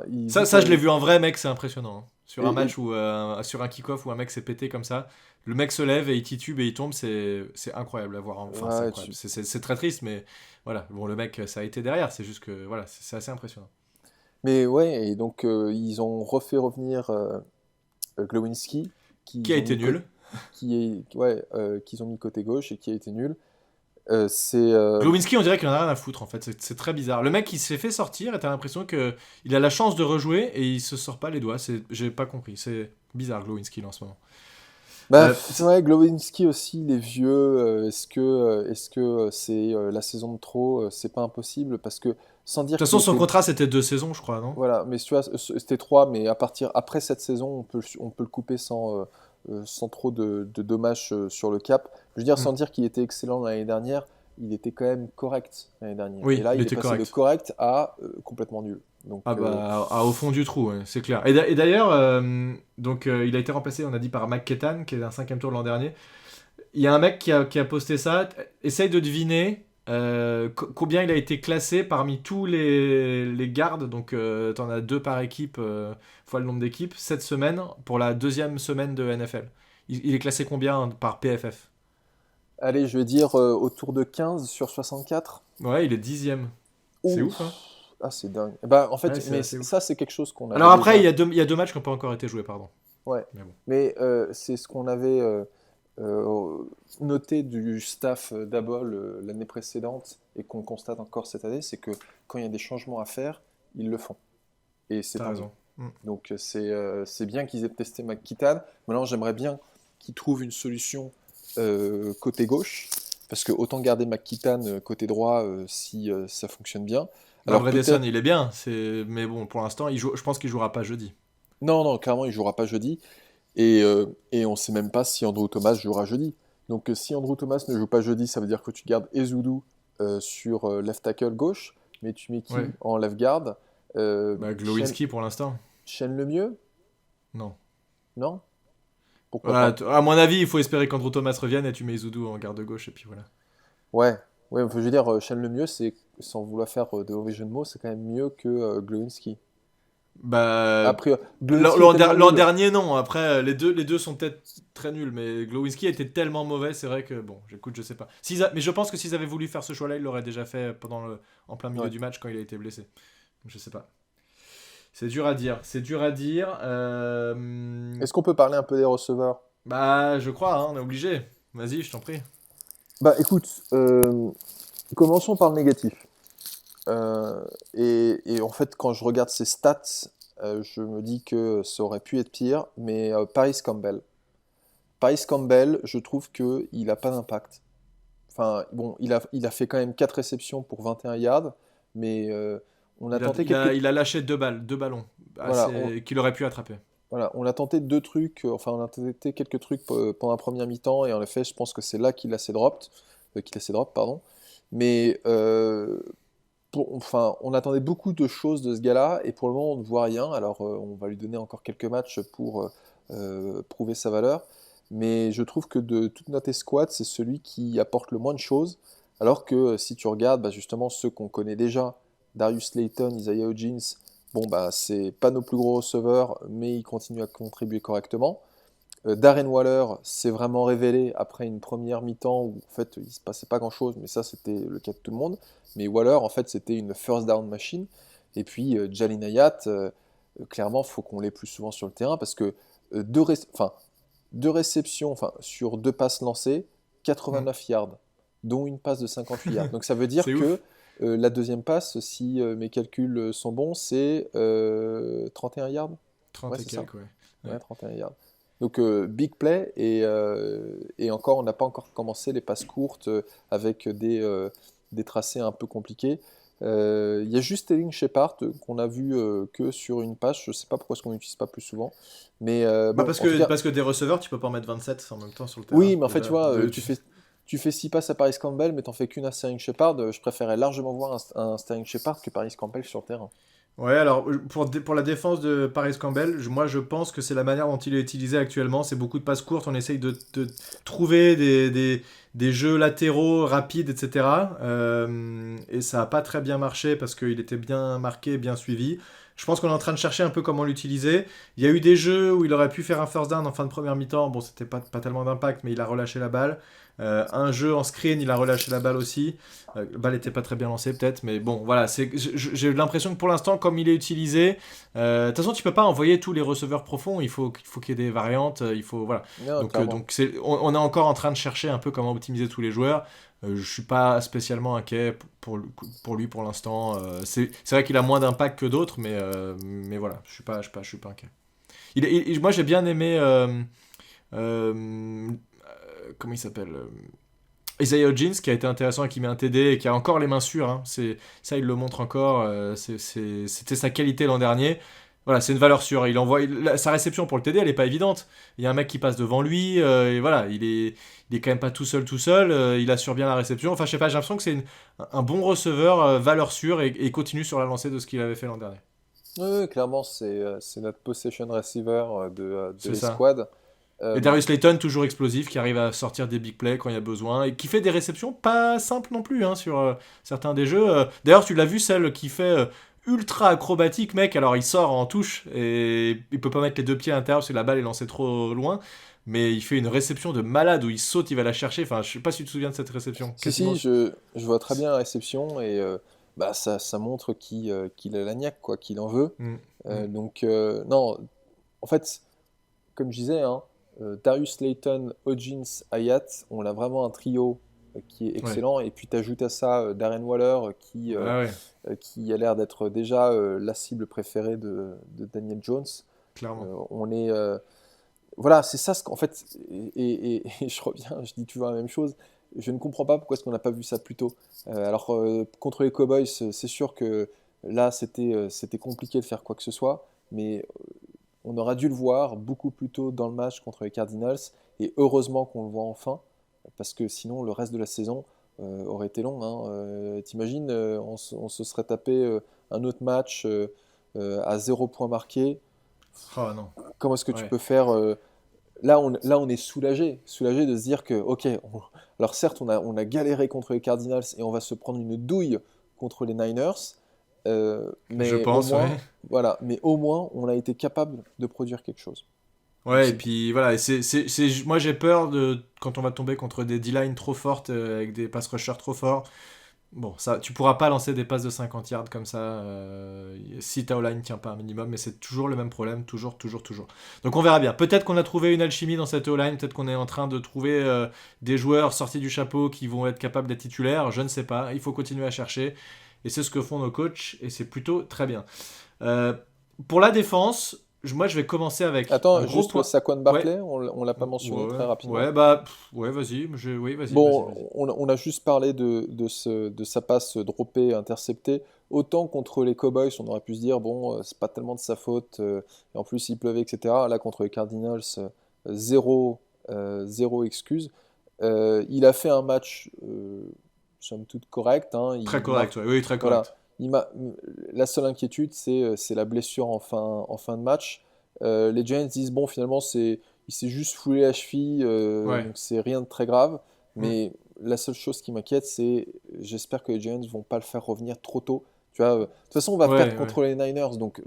C: vu
B: Ça, je l'ai
C: que.
B: vu en vrai, mec, c'est impressionnant, hein. Sur un
C: Et,
B: match sur un kick-off où un mec s'est pété comme ça, le mec se lève et il titube et il tombe, c'est incroyable à voir, hein. Enfin, c'est
C: ouais,
B: incroyable. C'est très triste, mais voilà. Bon, le mec, ça a été derrière, c'est juste que voilà, c'est assez impressionnant.
C: mais ouais, et donc ils ont refait revenir Glowinski,
B: Qui a
C: qu'ils ont
B: été
C: mis,
B: nul.
C: qu'ils ont mis côté gauche et qui a été nul. C'est
B: Glowinski, on dirait qu'il en a rien à foutre en fait, c'est très bizarre. Le mec, il s'est fait sortir et t'as l'impression que il a la chance de rejouer et il se sort pas les doigts. J'ai pas compris, c'est bizarre Glowinski là, en ce moment.
C: C'est vrai, Glowinski aussi, il est vieux. Est-ce que c'est la saison de trop? C'est pas impossible parce que sans
B: De
C: dire
B: toute
C: qu'il
B: façon, son
C: était.
B: contrat c'était 2 saisons, je crois, non?
C: Voilà, mais tu vois, c'était 3, mais après cette saison, on peut le couper sans trop de dommages sur le cap. Je veux dire,
B: Hmm.
C: sans dire qu'il était excellent l'année dernière, il était quand même correct l'année dernière. Et
B: Oui,
C: là,
B: il
C: il est
B: était
C: passé de
B: correct.
C: correct à complètement nul. Donc,
B: Ah bah, au fond du trou, ouais, c'est clair. Et d'ailleurs, il a été remplacé, on a dit, par McKettan, qui est un 5e tour l'an dernier. Il y a un mec qui a posté ça. Essaye de deviner combien il a été classé parmi tous les gardes. Donc, t'en as 2 par équipe, fois le nombre d'équipes, cette semaine, pour la 2e semaine de NFL. Il est classé combien par PFF?
C: allez, je vais dire autour de 15 sur 64.
B: Ouais, il est 10e. C'est
C: Ouf.
B: ouf, hein?
C: Ah, c'est dingue. Bah, en
B: Ouais,
C: fait,
B: c'est
C: mais
B: assez ouf.
C: ça, c'est quelque chose qu'on avait
B: Alors après,
C: déjà.
B: il y a deux matchs qui n'ont pas encore été joués, pardon.
C: Ouais.
B: Mais bon.
C: Mais c'est ce qu'on avait euh, noté du staff d'Abol l'année précédente et qu'on constate encore cette année, c'est que quand il y a des changements à faire, ils le font. Et c'est
B: T'as
C: tant mieux.
B: raison. Mm.
C: Donc c'est bien qu'ils aient testé McKittan. Maintenant, j'aimerais bien qu'ils trouvent une solution côté gauche, parce que autant garder McKittan côté droit si ça fonctionne bien.
B: Bah,
C: Alors
B: Bredesen,
C: peut-être.
B: il est bien, mais bon, pour l'instant, je pense qu'il jouera pas jeudi.
C: Non, non, clairement, il jouera pas jeudi. Et on ne sait même pas si Andrew Thomas jouera jeudi. Donc si Andrew Thomas ne joue pas jeudi, ça veut dire que tu gardes Ezeudu sur left tackle gauche, mais tu mets qui
B: Ouais.
C: en left guard?
B: Bah,
C: Shane,
B: Glowinski pour l'instant.
C: Shane Lemieux?
B: Non.
C: Non? Pourquoi
B: Voilà,
C: pas?
B: à mon avis, il faut espérer qu'Andrew Thomas revienne et tu mets Izudu en garde gauche et puis voilà.
C: Ouais, ouais, enfin, je veux dire, Shane Lemieux, c'est, sans vouloir faire de mauvais jeu de mots, c'est quand même mieux que Glowinski.
B: Bah,
C: Après,
B: l'an dernier, non. Après, les deux sont peut-être très nuls, mais Glowinski était tellement mauvais, c'est vrai que, bon, j'écoute, je sais pas. Mais je pense que s'ils avaient voulu faire ce choix-là, ils l'auraient déjà fait en plein milieu
C: Ouais.
B: du match quand il a été blessé. Donc, je sais pas. C'est dur à dire, c'est dur à dire.
C: Est-ce qu'on peut parler un peu des receveurs?
B: Bah, je crois, hein, on est obligé. Vas-y, je t'en prie.
C: Bah écoute, commençons par le négatif. Et en fait, quand je regarde ses stats, je me dis que ça aurait pu être pire, mais Paris Campbell. Paris Campbell, je trouve qu'il n'a pas d'impact. Enfin, bon, il a fait quand même 4 réceptions pour 21 yards, mais on a tenté quelques...
B: Il a lâché deux ballons
C: Voilà,
B: qu'il aurait pu attraper.
C: voilà, on a tenté 2 trucs, enfin on a tenté quelques trucs pendant la première mi-temps, et en effet, je pense que c'est là qu'il a ses drops, pardon. Mais enfin, on attendait beaucoup de choses de ce gars-là, et pour le moment, on ne voit rien. Alors, on va lui donner encore quelques matchs pour prouver sa valeur. Mais je trouve que de toute notre escouade, c'est celui qui apporte le moins de choses. Alors que si tu regardes bah, justement ceux qu'on connaît déjà, Darius Slayton, Isaiah Hodgins, bon, bah, c'est pas nos plus gros receveurs, mais ils continuent à contribuer correctement. Darren Waller s'est vraiment révélé après une première mi-temps où en fait il se passait pas grand-chose, mais ça c'était le cas de tout le monde. Mais Waller en fait c'était une first down machine. Et puis Jalin Hayat, clairement faut qu'on l'ait plus souvent sur le terrain parce que enfin, deux réceptions enfin, sur 2 passes lancées,
B: Mm.
C: 89 yards, dont une passe de 58 yards. Donc ça veut
B: C'est
C: dire
B: ouf.
C: que la deuxième passe, si mes calculs sont bons, c'est 31 yards.
B: 30
C: Ouais,
B: et
C: c'est ça.
B: quelques, ouais.
C: Ouais,
B: Ouais.
C: 31 yards. Donc big play et encore on n'a pas encore commencé les passes courtes avec des tracés un peu compliqués. Il y a juste Sterling Shepard qu'on a vu que sur une passe. Je sais pas pourquoi est-ce qu'on l'utilise pas plus souvent. Mais
B: Bah
C: bon, en tout cas,
B: parce que des receveurs, tu peux pas en mettre 27 en même temps sur le terrain.
C: oui, mais en fait tu
B: Déjà.
C: vois, tu fais 6 passes à Paris Campbell, mais t'en fais qu'une à Sterling Shepard. Je préférais largement voir un Sterling Shepard que Paris Campbell sur le terrain.
B: Ouais, alors pour la défense de Paris Campbell, moi je pense que c'est la manière dont il est utilisé actuellement. C'est beaucoup de passes courtes, on essaye de trouver des jeux latéraux rapides, etc. Et ça n'a pas très bien marché parce qu'il était bien marqué, bien suivi. Je pense qu'on est en train de chercher un peu comment l'utiliser. Il y a eu des jeux où il aurait pu faire un first down en fin de première mi-temps. Bon, c'était pas tellement d'impact, mais il a relâché la balle. Un jeu en screen, il a relâché la balle aussi. La balle n'était pas très bien lancée peut-être, mais bon, voilà. J'ai l'impression que pour l'instant, comme il est utilisé, de toute façon, tu peux pas envoyer tous les receveurs profonds. Il faut qu'il y ait des variantes. Il faut voilà.
C: Non, clairement.
B: Donc on est encore en train de chercher un peu comment optimiser tous les joueurs. Je suis pas spécialement inquiet pour lui pour l'instant. C'est vrai qu'il a moins d'impact que d'autres, mais voilà, je suis pas inquiet. Moi, j'ai bien aimé. Comment il s'appelle Isaiah Hodgins, qui a été intéressant et qui met un TD et qui a encore les mains sûres. Hein. Ça, il le montre encore. C'était sa qualité l'an dernier. Voilà, c'est une valeur sûre. Sa réception pour le TD, elle est pas évidente. Il y a un mec qui passe devant lui, et voilà, il est quand même pas tout seul. Il assure bien la réception. Enfin, je sais pas, j'ai l'impression que c'est un bon receveur, valeur sûre, et continue sur la lancée de ce qu'il avait fait l'an dernier.
C: Oui, oui, clairement, c'est notre possession receiver de
B: C'est ça.
C: l'escouade.
B: Et
C: Bon,
B: Darius Slayton, toujours explosif, qui arrive à sortir des big plays quand il y a besoin, et qui fait des réceptions pas simples non plus hein, sur certains des jeux. D'ailleurs, tu l'as vu, celle qui fait ultra acrobatique, mec. Alors, il sort en touche, et il peut pas mettre les 2 pieds à l'intérieur parce que la balle est lancée trop loin. Mais il fait une réception de malade où il saute, il va la chercher. Enfin, je sais pas si tu te souviens de cette réception.
C: si,
B: Quasiment.
C: si, je vois très bien la réception et bah, ça montre qu'il a la niaque, quoi, qu'il en veut.
B: Mm, mm.
C: Donc, non, en fait, comme je disais, hein, Darius Slayton, Hodgins, Hayat, on a vraiment un trio qui est
B: Ouais.
C: excellent. Et puis, tu ajoutes à ça Darren Waller
B: Bah ouais,
C: qui a l'air d'être déjà la cible préférée de Daniel Jones.
B: clairement.
C: On est. Voilà, c'est ça ce qu'en fait. Et je reviens, je dis toujours la même chose. Je ne comprends pas pourquoi est-ce qu'on n'a pas vu ça plus tôt. Alors, contre les Cowboys, c'est sûr que là, c'était compliqué de faire quoi que ce soit. Mais on aurait dû le voir beaucoup plus tôt dans le match contre les Cardinals. Et heureusement qu'on le voit enfin. Parce que sinon, le reste de la saison aurait été long. Hein. T'imagines, on se serait tapé un autre match à 0 point marqué.
B: Oh non.
C: Comment est-ce que tu
B: Ouais.
C: peux faire là, on est soulagé de se dire que, ok, alors certes, on a galéré contre les Cardinals et on va se prendre une douille contre les Niners, Mais
B: Je pense,
C: au moins,
B: ouais.
C: voilà, mais au moins, on a été capable de produire quelque chose. Donc
B: Ouais, et
C: c'est
B: puis voilà, et moi j'ai peur de quand on va tomber contre des D-line trop fortes avec des pass rushers trop forts. Bon, ça, tu pourras pas lancer des passes de 50 yards comme ça si ta O-line tient pas un minimum, mais c'est toujours le même problème, toujours, toujours, toujours. Donc on verra bien. Peut-être qu'on a trouvé une alchimie dans cette O-line, peut-être qu'on est en train de trouver des joueurs sortis du chapeau qui vont être capables d'être titulaires, je ne sais pas. Il faut continuer à chercher, et c'est ce que font nos coachs, et c'est plutôt très bien. Euh, pour la défense, moi je vais commencer avec un
C: Attends,
B: gros
C: juste
B: point.
C: Saquon
B: Ouais,
C: Barkley, on l'a pas mentionné
B: ouais,
C: très rapidement.
B: ouais, bah, ouais, vas-y, oui, vas-y, vas-y,
C: Bon,
B: vas-y.
C: on a juste parlé de sa passe droppée, interceptée. Autant contre les Cowboys, on aurait pu se dire, bon, c'est pas tellement de sa faute, et en plus il pleuvait, etc. Là, contre les Cardinals, zéro excuse. Il a fait un match, somme toute correct, hein.
B: Très
C: Il
B: correct,
C: marque,
B: ouais, oui, très
C: voilà.
B: correct.
C: Il m'a, la seule inquiétude, c'est la blessure en fin de match. Les Giants disent, bon, finalement, il s'est juste foulé la cheville,
B: Ouais.
C: donc c'est rien de très grave.
B: Mm.
C: Mais la seule chose qui m'inquiète, c'est j'espère que les Giants vont pas le faire revenir trop tôt. Tu vois, de toute façon, on va perdre
B: Ouais, ouais.
C: contre les Niners, donc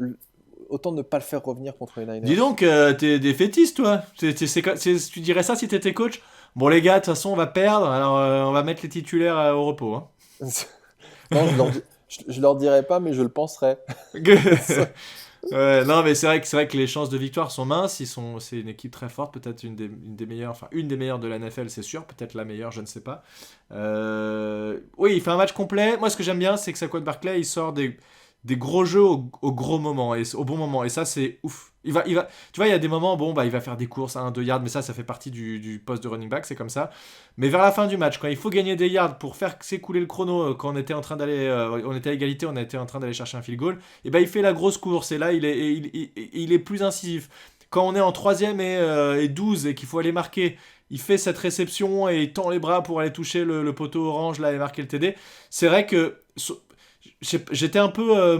C: autant ne pas le faire revenir contre les
B: Dis
C: Niners.
B: donc, t'es défaitiste, toi. Tu dirais ça si t'étais coach? Bon, les gars, de toute façon, on va perdre, alors on va mettre les titulaires au repos. Hein.
C: Non, je leur dirai pas, mais je le penserai. Ça-
B: Ouais, non, mais c'est vrai que les chances de victoire sont minces. C'est une équipe très forte, peut-être une des meilleures, enfin une des meilleures de la NFL, c'est sûr, peut-être la meilleure, je ne sais pas. Oui, il fait un match complet. Moi, ce que j'aime bien, c'est que Saquon Barkley, il sort des gros jeux au gros moment et au bon moment. Et ça, c'est ouf. Tu vois, il y a des moments, bon, bah, il va faire des courses à 1-2 yards, mais ça fait partie du poste de running back, c'est comme ça. Mais vers la fin du match, quand il faut gagner des yards pour faire s'écouler le chrono, quand on était en train d'aller, on était à égalité, on était en train d'aller chercher un field goal, et ben il fait la grosse course et là il est plus incisif. Quand on est en troisième et 12 et qu'il faut aller marquer, il fait cette réception et il tend les bras pour aller toucher le poteau orange là et marquer le TD. C'est vrai que j'étais un peu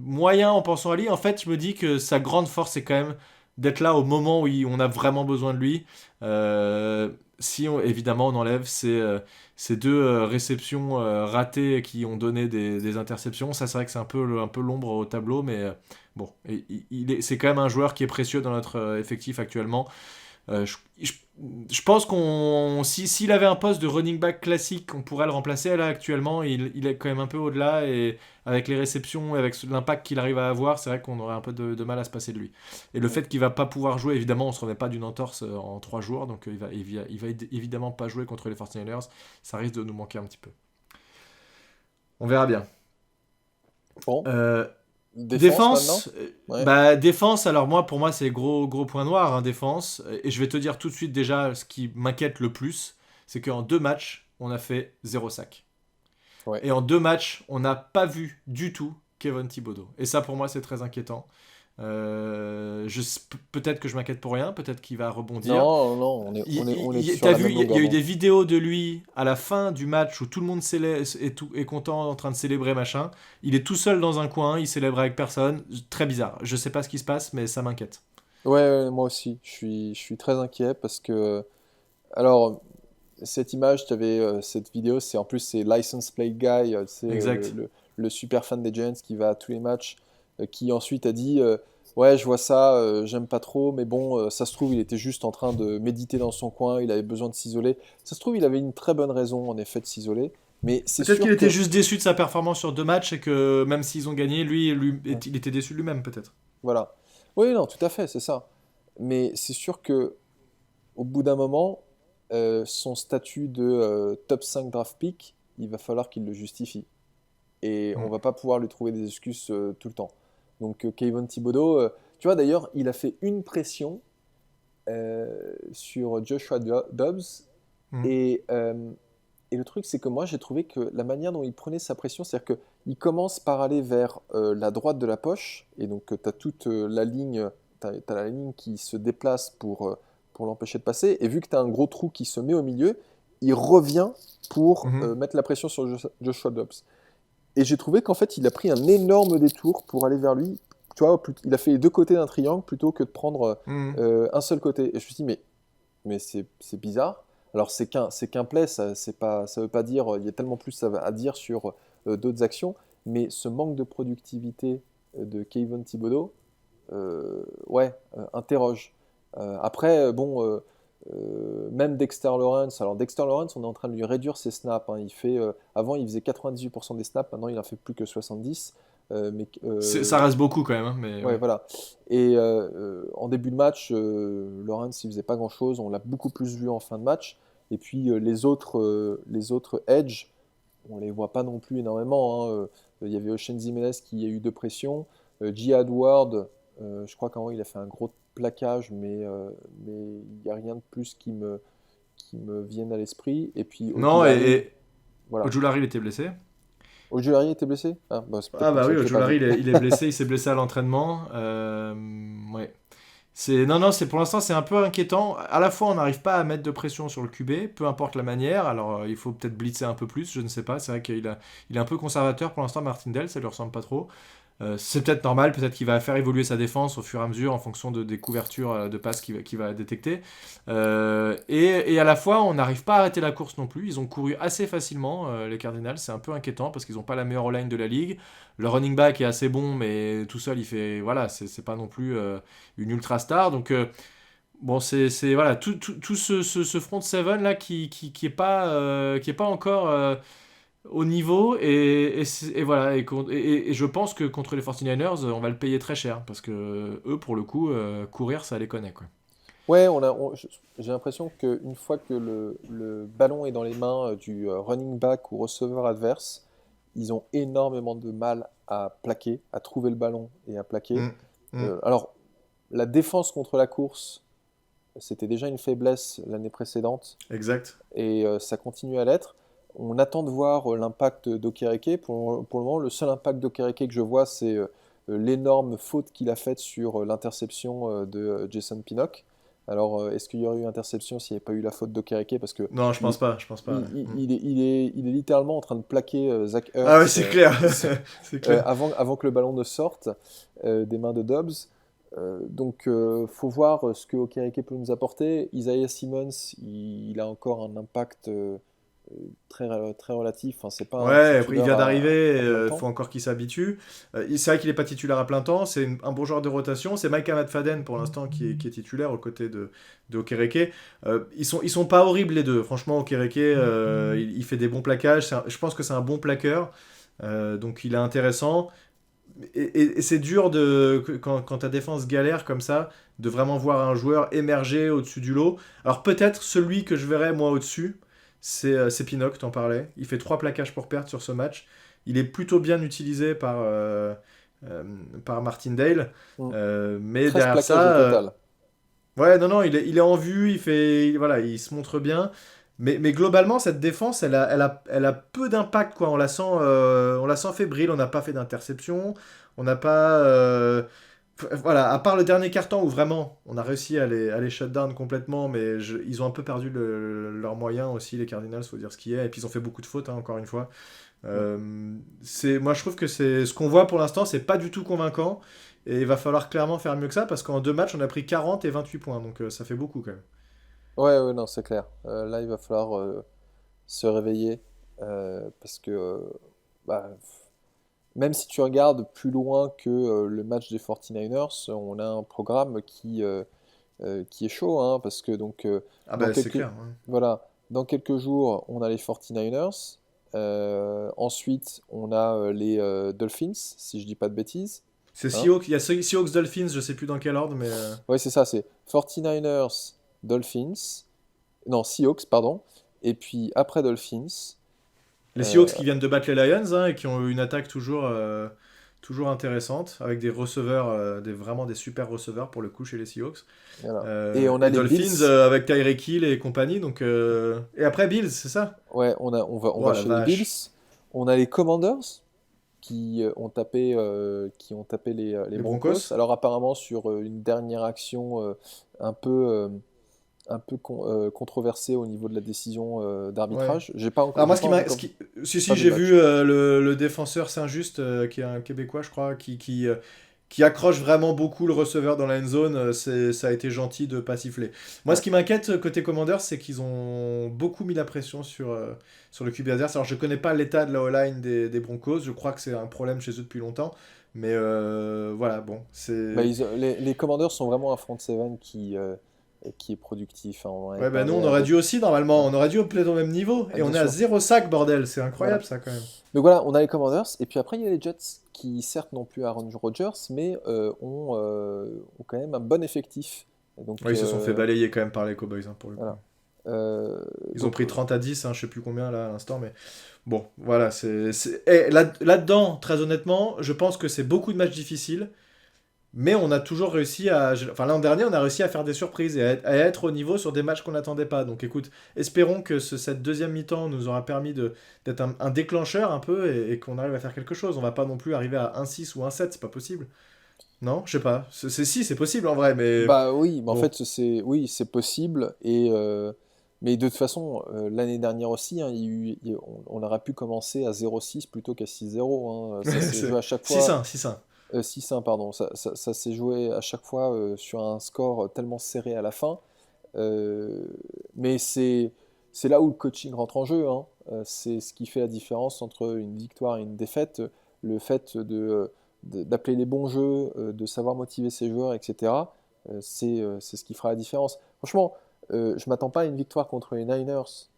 B: moyen en pensant à lui. En fait, je me dis que sa grande force c'est quand même d'être là au moment où on a vraiment besoin de lui. Si évidemment on enlève ces deux réceptions ratées qui ont donné des interceptions, ça c'est vrai que c'est un peu l'ombre au tableau, mais bon, c'est quand même un joueur qui est précieux dans notre effectif actuellement. Euh, je, je- je pense s'il avait un poste de running back classique, on pourrait le remplacer. Là actuellement, il est quand même un peu au-delà et avec les réceptions et avec l'impact qu'il arrive à avoir, c'est vrai qu'on aurait un peu de mal à se passer de lui. Et le fait qu'il va pas pouvoir jouer, évidemment, on se remet pas d'une entorse en 3 jours, donc il va évidemment pas jouer contre les 49ers. Ça risque de nous manquer un petit peu. On verra bien.
C: Bon,
B: Euh,
C: défense maintenant?
B: Défense,
C: Ouais.
B: bah défense. Alors moi, pour moi, c'est gros point noir, hein, défense. Et je vais te dire tout de suite déjà ce qui m'inquiète le plus, c'est qu'en 2 matchs, on a fait 0 sac.
C: Ouais.
B: Et en 2 matchs, on n'a pas vu du tout Kevin Thibodeau. Et ça, pour moi, c'est très inquiétant. Peut-être que je m'inquiète pour rien, peut-être qu'il va rebondir.
C: Non, non, on est sur
B: T'as
C: la
B: vu,
C: même
B: il y
C: longueur
B: a eu des
C: d'onde.
B: vidéos de lui à la fin du match où tout le monde est content en train de célébrer machin. Il est tout seul dans un coin, il célèbre avec personne. Très bizarre. Je sais pas ce qui se passe, mais ça m'inquiète.
C: Ouais, ouais, moi aussi, je suis très inquiet parce que, alors, cette image, tu avais cette vidéo, c'est en plus c'est License Plate Guy, c'est
B: Exact.
C: le super fan des Giants qui va à tous les matchs, qui ensuite a dit ouais, je vois ça, j'aime pas trop, mais bon, ça se trouve, il était juste en train de méditer dans son coin, il avait besoin de s'isoler. Ça se trouve, il avait une très bonne raison en effet de s'isoler, mais c'est
B: Peut-être qu'il
C: sûr
B: était
C: que
B: juste déçu de sa performance sur 2 matchs et que même s'ils ont gagné,
C: ouais,
B: il était déçu de lui-même peut-être.
C: voilà. Oui, non, tout à fait, c'est ça. Mais c'est sûr que au bout d'un moment, son statut de top 5 draft pick, il va falloir qu'il le justifie. Et on
B: Mm.
C: va pas pouvoir lui trouver des excuses tout le temps. Donc Kayvon Thibodeau, tu vois d'ailleurs, il a fait une pression sur Joshua Dobbs
B: Mm.
C: et, euh, et le truc c'est que moi j'ai trouvé que la manière dont il prenait sa pression, c'est-à-dire qu'il commence par aller vers la droite de la poche et donc tu as toute la ligne, t'as la ligne qui se déplace pour l'empêcher de passer et vu que tu as un gros trou qui se met au milieu, il revient pour
B: Mhm.
C: mettre la pression sur Joshua Dobbs. Et j'ai trouvé qu'en fait, il a pris un énorme détour pour aller vers lui. Tu vois, il a fait les deux côtés d'un triangle plutôt que de prendre
B: Mm.
C: un seul côté. Et je me suis dit, mais c'est bizarre. Alors, c'est qu'un play, ça veut pas dire, il y a tellement plus à dire sur d'autres actions. mais ce manque de productivité de Kayvon Thibodeau, interroge. Même Dexter Lawrence, alors Dexter Lawrence, on est en train de lui réduire ses snaps, hein. Avant, il faisait 98% des snaps, maintenant, il en fait plus que 70.
B: Ça reste beaucoup quand même, hein, mais
C: Ouais,
B: ouais.
C: voilà. Et en début de match, Lawrence, il faisait pas grand-chose. On l'a beaucoup plus vu en fin de match. Et puis les autres edge, on les voit pas non plus énormément, hein. Il y avait Ocean Jimenez qui a eu de pression. J. Edward, je crois qu'en haut, il a fait un gros plaquage, mais il n'y a rien de plus qui me vienne à l'esprit. Et puis
B: Non,
C: Ojulari,
B: et
C: voilà.
B: Ojulari, il était blessé.
C: Ojulari était blessé? Ah, bah, c'est peut-être
B: Ah
C: pour
B: bah
C: ça
B: oui,
C: que je l'ai pas
B: Ojulari,
C: vu.
B: il est blessé, il s'est blessé à l'entraînement. Ouais. Non, c'est pour l'instant c'est un peu inquiétant. À la fois, on n'arrive pas à mettre de pression sur le QB, peu importe la manière. Alors, il faut peut-être blitzer un peu plus, je ne sais pas. C'est vrai il est un peu conservateur pour l'instant, Martindale, ça lui ressemble pas trop. C'est peut-être normal, peut-être qu'il va faire évoluer sa défense au fur et à mesure en fonction des couvertures de passes qu'il va détecter. Et à la fois, on n'arrive pas à arrêter la course non plus. Ils ont couru assez facilement, les Cardinals. C'est un peu inquiétant parce qu'ils n'ont pas la meilleure line de la ligue. Le running back est assez bon, mais tout seul, il fait. Voilà, c'est pas non plus une ultra star. Donc, bon, voilà, tout ce front seven là qui est pas encore. Au niveau et voilà et je pense que contre les 49ers on va le payer très cher parce que eux pour le coup courir ça les connaît quoi.
C: Ouais, j'ai l'impression qu'une fois que le ballon est dans les mains du running back ou receveur adverse, ils ont énormément de mal à plaquer, à trouver le ballon et à plaquer.
B: Mm, mm,
C: Alors, la défense contre la course, c'était déjà une faiblesse l'année précédente
B: exact.
C: et ça continue à l'être. On attend de voir l'impact d'Okereke. Pour le moment, le seul impact d'Okereke que je vois, c'est l'énorme faute qu'il a faite sur l'interception de Jason Pinnock. Alors, est-ce qu'il y aurait eu interception s'il n'y avait pas eu la faute d'Okereke? Parce que
B: Non je
C: il est,
B: pense pas je pense pas ouais. Mm.
C: il est littéralement en train de plaquer Zach
B: Ah ouais
C: Ertz
B: c'est clair c'est clair.
C: avant que le ballon ne sorte des mains de Dobbs. Faut voir ce que Okereke peut nous apporter. Isaiah Simmons, il a encore un impact très relatif. Enfin, c'est pas un
B: Ouais, après il
C: titulaire
B: vient d'arriver,
C: à plein temps.
B: faut encore qu'il s'habitue. C'est vrai qu'il est pas titulaire à plein temps, c'est un bon joueur de rotation. C'est Mike McFadden pour l'instant qui est titulaire aux côtés de Okereke. Ils sont pas horribles les deux. Franchement, Okereke, il fait des bons plaquages. Je pense que c'est un bon plaqueur, donc il est intéressant. Et c'est dur quand ta défense galère comme ça, de vraiment voir un joueur émerger au-dessus du lot. Alors peut-être celui que je verrais moi au-dessus, c'est Pinnock, t'en parlais. Il fait 3 plaquages pour perte sur ce match. Il est plutôt bien utilisé euh, par Martindale.
C: Mm.
B: Mais
C: 13
B: derrière
C: plaquages au
B: ça,
C: total.
B: ouais, non, il est en vue, voilà, il se montre bien. Mais globalement, cette défense, elle a peu d'impact, quoi. On la sent fébrile, on n'a pas fait d'interception, on n'a pas... voilà, à part le dernier carton où vraiment on a réussi à les shut down complètement, mais ils ont un peu perdu leurs moyens aussi, les Cardinals, faut dire ce qui est. Et puis ils ont fait beaucoup de fautes, hein, encore une fois.
C: Mm.
B: Moi, je trouve que c'est ce qu'on voit pour l'instant, c'est pas du tout convaincant. Et il va falloir clairement faire mieux que ça parce qu'en 2 matchs, on a pris 40 et 28 points. Donc ça fait beaucoup quand même.
C: Ouais, non, c'est clair. Là, il va falloir se réveiller parce que bah, même si tu regardes plus loin que le match des 49ers, on a un programme qui est chaud, hein, parce que
B: Ah
C: dans
B: bah c'est
C: quelques,
B: clair. Ouais.
C: voilà, dans quelques jours, on a les 49ers. Ensuite, on a les Dolphins, si je dis pas de bêtises.
B: C'est
C: Hein?
B: Seahawks, il y a Seahawks Dolphins, je sais plus dans quel ordre, mais
C: Ouais, c'est ça, c'est 49ers, Dolphins, non, Seahawks, pardon. Et puis après Dolphins,
B: les
C: euh,
B: Seahawks qui viennent de battre les Lions hein, et qui ont eu une attaque toujours intéressante avec des receveurs, vraiment des super receveurs pour le coup chez les Seahawks.
C: voilà. Et on a
B: Et
C: les
B: Dolphins
C: Bills.
B: avec Tyreek Hill et compagnie. Donc, et après Bills, c'est ça?
C: Ouais, on
B: Oh
C: va
B: la
C: chez les
B: vache.
C: Bills. On a les Commanders qui ont tapé les
B: Les
C: Broncos.
B: Broncos?
C: Alors apparemment sur une dernière action un peu, controversée au niveau de la décision
B: Ouais.
C: d'arbitrage.
B: Alors moi,
C: J'ai pas encore
B: si
C: pas vu
B: j'ai
C: le
B: vu
C: match.
B: le défenseur Saint-Just, qui est un Québécois, je crois, qui qui accroche vraiment beaucoup le receveur dans la end zone, ça a été gentil de pas siffler. Moi, ce qui m'inquiète côté Commanders, c'est qu'ils ont beaucoup mis la pression sur le QB adverse. Alors, je connais pas l'état de la O-line des Broncos, je crois que c'est un problème chez eux depuis longtemps, mais voilà, bon, c'est...
C: Bah, les Commanders sont vraiment un front seven qui est productif, hein. On en avait
B: Ouais, bah nous,
C: parlé
B: on aurait
C: avec-
B: dû aussi, normalement, on aurait dû peut-être au même niveau,
C: Ah,
B: et on
C: bien
B: est à
C: sûr.
B: 0 sac, bordel, c'est incroyable ça, quand même.
C: Donc voilà, on a les Commanders, et puis après il y a les Jets qui certes n'ont plus Aaron Rodgers, mais ont quand même un bon effectif. Et donc,
B: Ouais, ils se sont fait balayer quand même par les Cowboys, hein, pour le coup.
C: voilà.
B: Ils ont
C: Donc,
B: pris 30 à 10, hein, je sais plus combien là à l'instant, mais bon, voilà. Eh, là-dedans, très honnêtement, je pense que c'est beaucoup de matchs difficiles, mais on a toujours réussi à. Enfin, l'an dernier, on a réussi à faire des surprises et à être au niveau sur des matchs qu'on n'attendait pas. Donc écoute, espérons que cette deuxième mi-temps nous aura permis d'être un déclencheur un peu et qu'on arrive à faire quelque chose. On va pas non plus arriver à 1-6 ou 1-7, c'est pas possible. Non, je sais pas. Si, c'est possible en vrai, mais
C: bah oui, mais en
B: bon.
C: fait c'est possible, mais de toute façon l'année dernière aussi, hein, on aurait pu commencer à 0-6 plutôt qu'à 6-0, hein. Ça s'est joué à chaque fois.
B: 6-1, 6-1.
C: 6-1, pardon. Ça s'est joué à chaque fois sur un score tellement serré à la fin. Mais c'est là où le coaching rentre en jeu, hein. C'est ce qui fait la différence entre une victoire et une défaite. Le fait d'appeler les bons jeux, de savoir motiver ses joueurs, etc. C'est ce qui fera la différence. Franchement, je m'attends pas à une victoire contre les Niners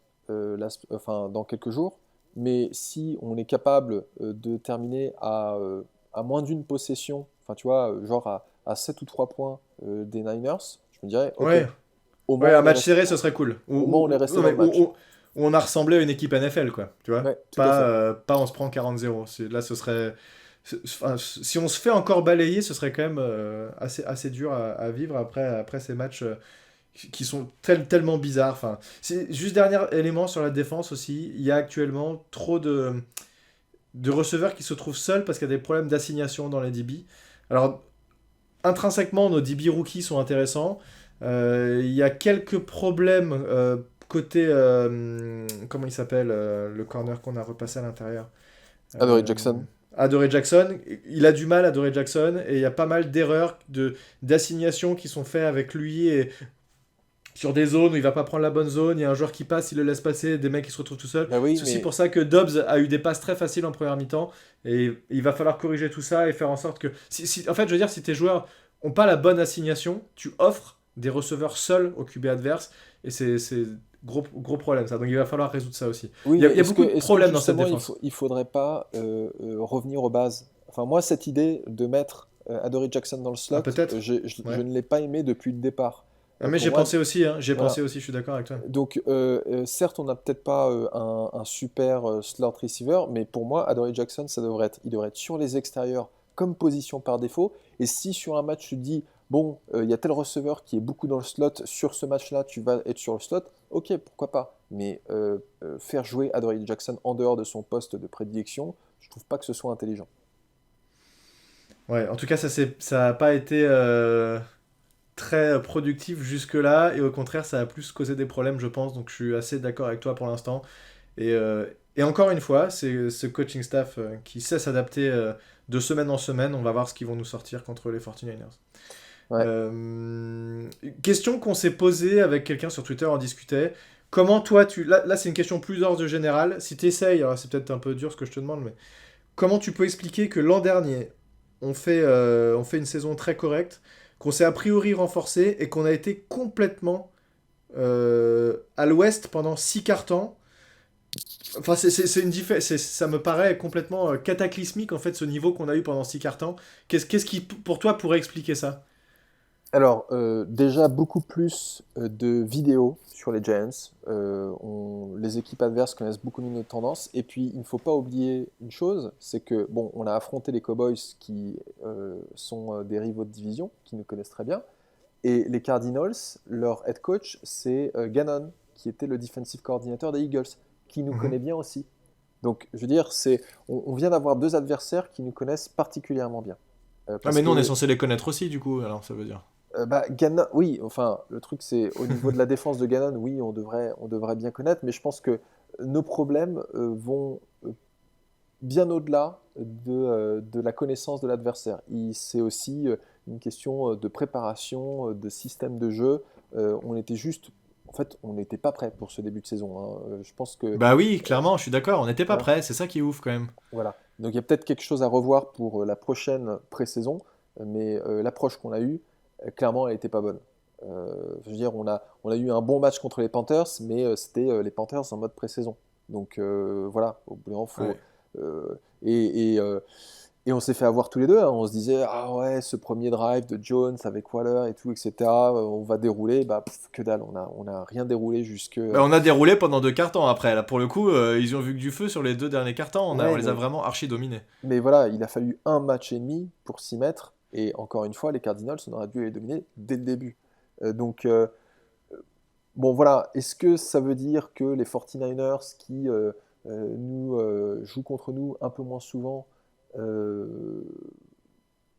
C: enfin, dans quelques jours. Mais si on est capable de terminer à moins d'une possession, enfin tu vois, genre à 7 ou 3 points des Niners, je me dirais, ok,
B: Ouais.
C: au
B: Ouais,
C: moins
B: un
C: on est
B: match
C: resté,
B: serré, ce serait cool.
C: au moins on est resté
B: Non,
C: dans
B: mais
C: le match.
B: où on a ressemblé à une équipe NFL, quoi. Tu vois?
C: Ouais, tout à fait.
B: Pas on se prend 40-0. Là, ce serait. Enfin, si on se fait encore balayer, ce serait quand même assez dur à vivre après ces matchs qui sont tellement bizarres. Enfin, juste dernier élément sur la défense aussi. Il y a actuellement trop de receveurs qui se trouvent seuls parce qu'il y a des problèmes d'assignation dans les DB. Alors, intrinsèquement, nos DB rookies sont intéressants. Il y a quelques problèmes côté. Comment il s'appelle le corner qu'on a repassé à l'intérieur.
C: Adoree Jackson.
B: Adoree Jackson. Il a du mal, Adoree Jackson, et il y a pas mal d'erreurs d'assignation qui sont faites avec lui et sur des zones où il va pas prendre la bonne zone. Il y a un joueur qui passe, il le laisse passer, des mecs qui se retrouvent tout seuls.
C: Bah oui,
B: C'est aussi
C: mais
B: pour ça que Dobbs a eu des passes très faciles en première mi-temps. Et il va falloir corriger tout ça et faire en sorte que. En fait, je veux dire, si tes joueurs ont pas la bonne assignation, tu offres des receveurs seuls au QB adverse. Et c'est gros problème ça. Donc il va falloir résoudre ça aussi.
C: oui,
B: Il y a
C: mais est-ce
B: beaucoup
C: que,
B: de
C: est-ce que
B: problèmes dans cette
C: justement
B: défense.
C: il faudrait pas revenir aux bases? Enfin, moi, cette idée de mettre Adoree Jackson dans le slot,
B: Ah, peut-être.
C: je
B: Ouais.
C: ne l'ai pas aimé depuis le départ.
B: Ah, mais
C: Pour
B: j'ai
C: moi,
B: pensé aussi, hein. J'ai
C: voilà.
B: pensé aussi, je suis d'accord avec toi.
C: Donc, certes, on n'a peut-être pas un super slot receiver, mais pour moi, Adoree Jackson, il devrait être sur les extérieurs comme position par défaut. Et si sur un match, tu te dis, bon, il y a tel receveur qui est beaucoup dans le slot, sur ce match-là, tu vas être sur le slot, ok, pourquoi pas. Mais faire jouer Adoree Jackson en dehors de son poste de prédilection, je trouve pas que ce soit intelligent.
B: Ouais, en tout cas, ça a pas été très productif jusque-là, et au contraire, ça a plus causé des problèmes, je pense. Donc, je suis assez d'accord avec toi pour l'instant. Et encore une fois, c'est ce coaching staff qui sait s'adapter de semaine en semaine. On va voir ce qu'ils vont nous sortir contre les 49ers.
C: Ouais.
B: Question qu'on s'est posée avec quelqu'un sur Twitter, on discutait. Comment toi, là c'est une question plus d'ordre général. Si tu essayes, alors c'est peut-être un peu dur ce que je te demande, mais comment tu peux expliquer que l'an dernier, on fait une saison très correcte, qu'on s'est a priori renforcé et qu'on a été complètement à l'ouest pendant 6 quarts-temps. Enfin, ça me paraît complètement cataclysmique en fait ce niveau qu'on a eu pendant 6 quarts-temps. Qu'est-ce qui, pour toi, pourrait expliquer ça?
C: Alors, déjà beaucoup plus de vidéos sur les Giants. Les équipes adverses connaissent beaucoup mieux notre tendance. Et puis, il ne faut pas oublier une chose, c'est que, bon, on a affronté les Cowboys qui sont des rivaux de division, qui nous connaissent très bien. Et les Cardinals, leur head coach, c'est Gannon, qui était le defensive coordinator des Eagles, qui nous connaît bien aussi. Donc, je veux dire, on vient d'avoir deux adversaires qui nous connaissent particulièrement bien.
B: Ah,
C: Parce
B: mais nous, on est
C: que
B: censé les connaître aussi, du coup, alors ça veut dire.
C: Gannon, oui, enfin, le truc c'est au niveau de la défense de Gannon, oui, on devrait bien connaître, mais je pense que nos problèmes vont bien au-delà de la connaissance de l'adversaire. C'est aussi une question de préparation, de système de jeu. On était juste, en fait, on n'était pas prêt pour ce début de saison, hein. Je pense que
B: Bah oui, clairement, je suis d'accord, on n'était pas
C: voilà,
B: prêts, c'est ça qui est ouf quand même.
C: voilà. Donc il y a peut-être quelque chose à revoir pour la prochaine pré-saison, mais l'approche qu'on a eue, clairement, elle n'était pas bonne. Je veux dire, on a eu un bon match contre les Panthers, mais c'était les Panthers en mode pré-saison. Donc voilà, au bout d'un moment, faut.
B: Ouais.
C: euh, et, et, euh, et on s'est fait avoir tous les deux, hein. On se disait, ah ouais, ce premier drive de Jones avec Waller et tout, etc., on va dérouler. Bah, que dalle, on a rien déroulé jusque.
B: Bah, on a déroulé pendant 2 quarts-temps après, là pour le coup, ils ont vu que du feu sur les 2 derniers quarts-temps, on
C: Ouais,
B: les a vraiment archi dominés.
C: mais voilà, il a fallu un match et demi pour s'y mettre. Et encore une fois, les Cardinals, on aurait dû les dominer dès le début. Donc, bon, voilà. Est-ce que ça veut dire que les 49ers qui jouent contre nous un peu moins souvent euh,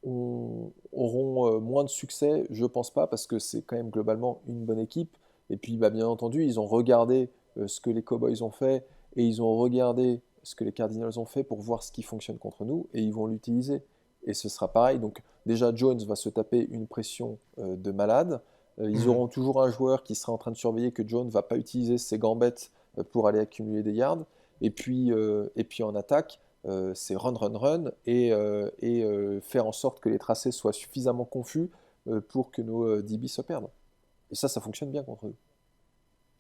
C: auront moins de succès? Je pense pas, parce que c'est quand même globalement une bonne équipe. Et puis, bah, bien entendu, ils ont regardé ce que les Cowboys ont fait et ils ont regardé ce que les Cardinals ont fait pour voir ce qui fonctionne contre nous et ils vont l'utiliser. Et ce sera pareil. Donc, déjà, Jones va se taper une pression de malade. Ils
B: Mhm.
C: auront toujours un joueur qui sera en train de surveiller que Jones ne va pas utiliser ses gambettes pour aller accumuler des yards. Et puis en attaque, c'est run, run, run et faire en sorte que les tracés soient suffisamment confus pour que nos DB se perdent. Et ça fonctionne bien contre eux.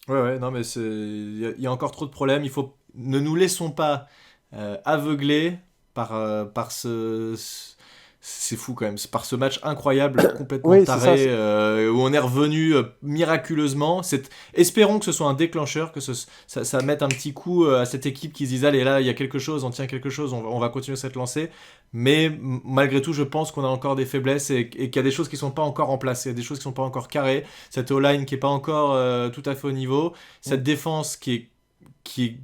B: Ouais, ouais, non, mais il y a encore trop de problèmes. Ne nous laissons pas aveugler par c'est fou quand même, c'est par ce match incroyable, complètement
C: Oui, c'est ça.
B: taré, où on est revenu miraculeusement. Espérons que ce soit un déclencheur, que ça mette un petit coup à cette équipe qui se dise, allez, là, il y a quelque chose, on tient quelque chose, on va continuer cette lancée. Mais malgré tout, je pense qu'on a encore des faiblesses et qu'il y a des choses qui sont pas encore en place, il y a des choses qui sont pas encore carrées, cette O-line qui est pas encore tout à fait au niveau,
C: Mm.
B: cette défense qui est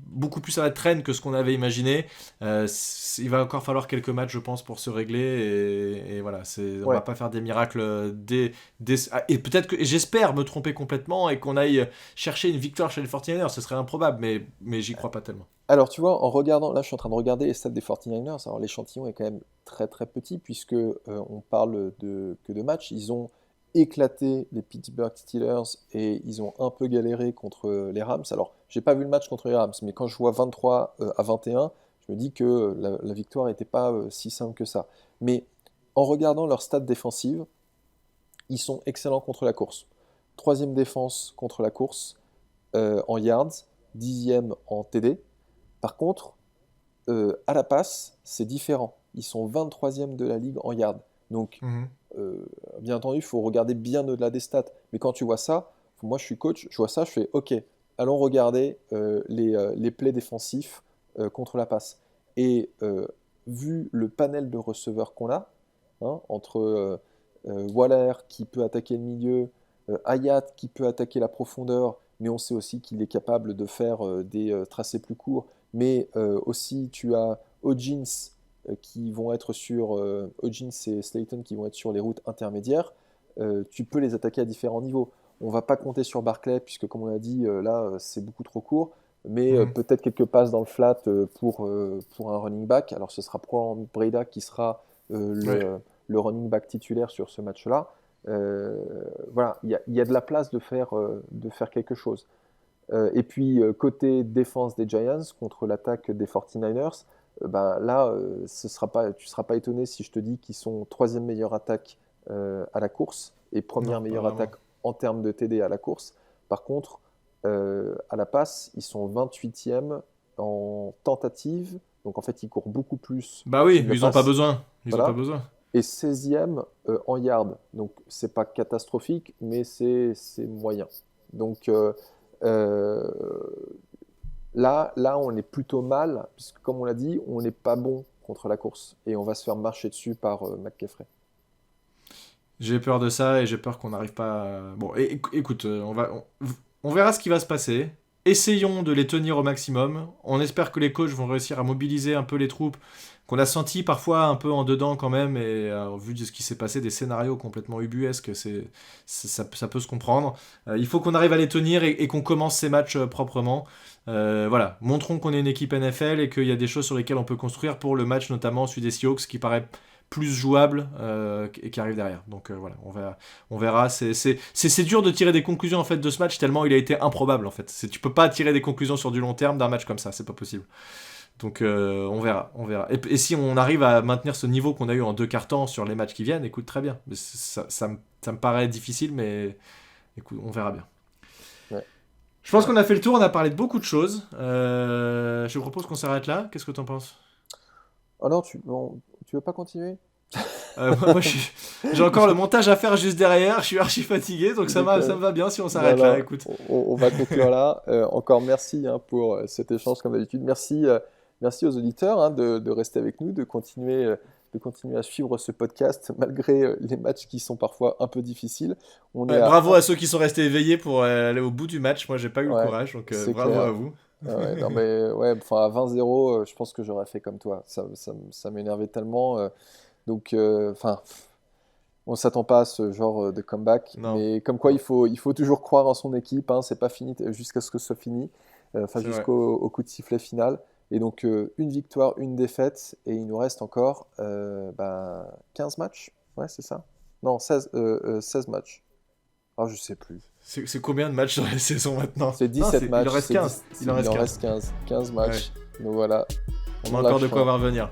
B: beaucoup plus à la traîne que ce qu'on avait imaginé. Il va encore falloir quelques matchs, je pense, pour se régler. Et voilà, on va
C: Ouais.
B: pas faire des miracles et peut-être que, et j'espère me tromper complètement et qu'on aille chercher une victoire chez les 49ers. Ce serait improbable, mais j'y crois pas tellement.
C: Alors, tu vois, en regardant, là, je suis en train de regarder les stats des 49ers. Alors, l'échantillon est quand même très très petit, puisque on parle que de matchs. Ils ont éclaté les Pittsburgh Steelers et ils ont un peu galéré contre les Rams. Alors, j'ai pas vu le match contre les Rams, mais quand je vois 23 à 21, je me dis que la victoire n'était pas si simple que ça. Mais en regardant leurs stats défensives, ils sont excellents contre la course. Troisième défense contre la course en yards, dixième en TD. Par contre, à la passe, c'est différent. Ils sont 23e de la ligue en yards. Donc,
B: Mhm.
C: euh, bien entendu, il faut regarder bien au-delà des stats. Mais quand tu vois ça, moi je suis coach, je vois ça, je fais OK, allons regarder les plays défensifs contre la passe. Et vu le panel de receveurs qu'on a, hein, entre Waller qui peut attaquer le milieu, Hayat qui peut attaquer la profondeur, mais on sait aussi qu'il est capable de faire des tracés plus courts. Mais aussi, tu as Hodgins qui vont être sur Hodgins et Slayton qui vont être sur les routes intermédiaires. Tu peux les attaquer à différents niveaux. On va pas compter sur Barclay puisque, comme on l'a dit, là c'est beaucoup trop court. Mais
B: Mhm.
C: peut-être quelques passes dans le flat pour un running back. Alors ce sera probablement Breda qui sera
B: Ouais.
C: le running back titulaire sur ce match-là. Euh, voilà, il y a de la place de faire quelque chose. Et puis, côté défense des Giants contre l'attaque des 49ers, ben, là, tu ne seras pas étonné si je te dis qu'ils sont troisième meilleure attaque à la course et première
B: Non, pas
C: meilleure
B: vraiment.
C: attaque en termes de TD à la course. Par contre, à la passe, ils sont 28e en tentative. Donc, en fait, ils courent beaucoup plus
B: Bah oui,
C: qu'ils ne
B: ils ont pas
C: passent.
B: besoin. Ils ont pas
C: Voilà.
B: besoin.
C: Et 16e en yard. Donc, c'est pas catastrophique, mais c'est moyen. Donc, euh, là, on est plutôt mal, puisque comme on l'a dit, on n'est pas bon contre la course. Et on va se faire marcher dessus par McCaffrey.
B: J'ai peur de ça et j'ai peur qu'on n'arrive pas. Bon, écoute, on verra ce qui va se passer. essayons de les tenir au maximum. On espère que les coachs vont réussir à mobiliser un peu les troupes qu'on a senti parfois un peu en dedans quand même, et vu de ce qui s'est passé, des scénarios complètement ubuesques, ça peut se comprendre. Il faut qu'on arrive à les tenir et qu'on commence ces matchs proprement. Voilà, montrons qu'on est une équipe NFL et qu'il y a des choses sur lesquelles on peut construire pour le match, notamment celui des Seahawks, qui paraît plus jouable et qui arrive derrière. Donc voilà, on verra. C'est dur de tirer des conclusions en fait de ce match tellement il a été improbable en fait. Tu peux pas tirer des conclusions sur du long terme d'un match comme ça, c'est pas possible. Donc on verra. Et si on arrive à maintenir ce niveau qu'on a eu en 2 quarts-temps sur les matchs qui viennent, écoute, très bien. Mais ça me paraît difficile, mais écoute, on verra bien.
C: Ouais.
B: Je pense qu'on a fait le tour, on a parlé de beaucoup de choses. Je vous propose qu'on s'arrête là. Qu'est-ce que t'en penses ?
C: Oh non, tu veux pas continuer?
B: Moi j'ai encore le montage à faire juste derrière, je suis archi fatigué, donc ça me va bien si on s'arrête
C: Voilà,
B: là, écoute.
C: on va conclure là. Encore merci pour cet échange comme d'habitude. Merci aux auditeurs de rester avec nous, de continuer à suivre ce podcast malgré les matchs qui sont parfois un peu difficiles.
B: Bravo à ceux qui sont restés éveillés pour aller au bout du match. Moi j'ai pas eu le courage, donc bravo
C: clair.
B: à vous.
C: Non, mais à 20-0, je pense que j'aurais fait comme toi. Ça m'énervait tellement. Donc, on s'attend pas à ce genre de comeback.
B: Non.
C: Mais comme quoi, il faut toujours croire en son équipe. Hein, c'est pas fini jusqu'à ce que ce soit fini. Au coup de sifflet final. Et donc, une victoire, une défaite. Et il nous reste encore 15 matchs. Ouais, c'est ça. Non, 16 matchs. Alors, je sais plus.
B: C'est combien de matchs dans la saison maintenant ?
C: C'est 17 matchs.
B: Il en reste 15.
C: Il en reste 15. 15 matchs. Ouais. Donc voilà.
B: On a encore de quoi voir venir.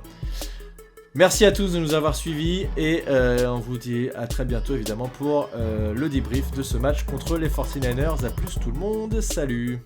B: Merci à tous de nous avoir suivis et on vous dit à très bientôt évidemment pour le débrief de ce match contre les 49ers. À plus tout le monde, salut!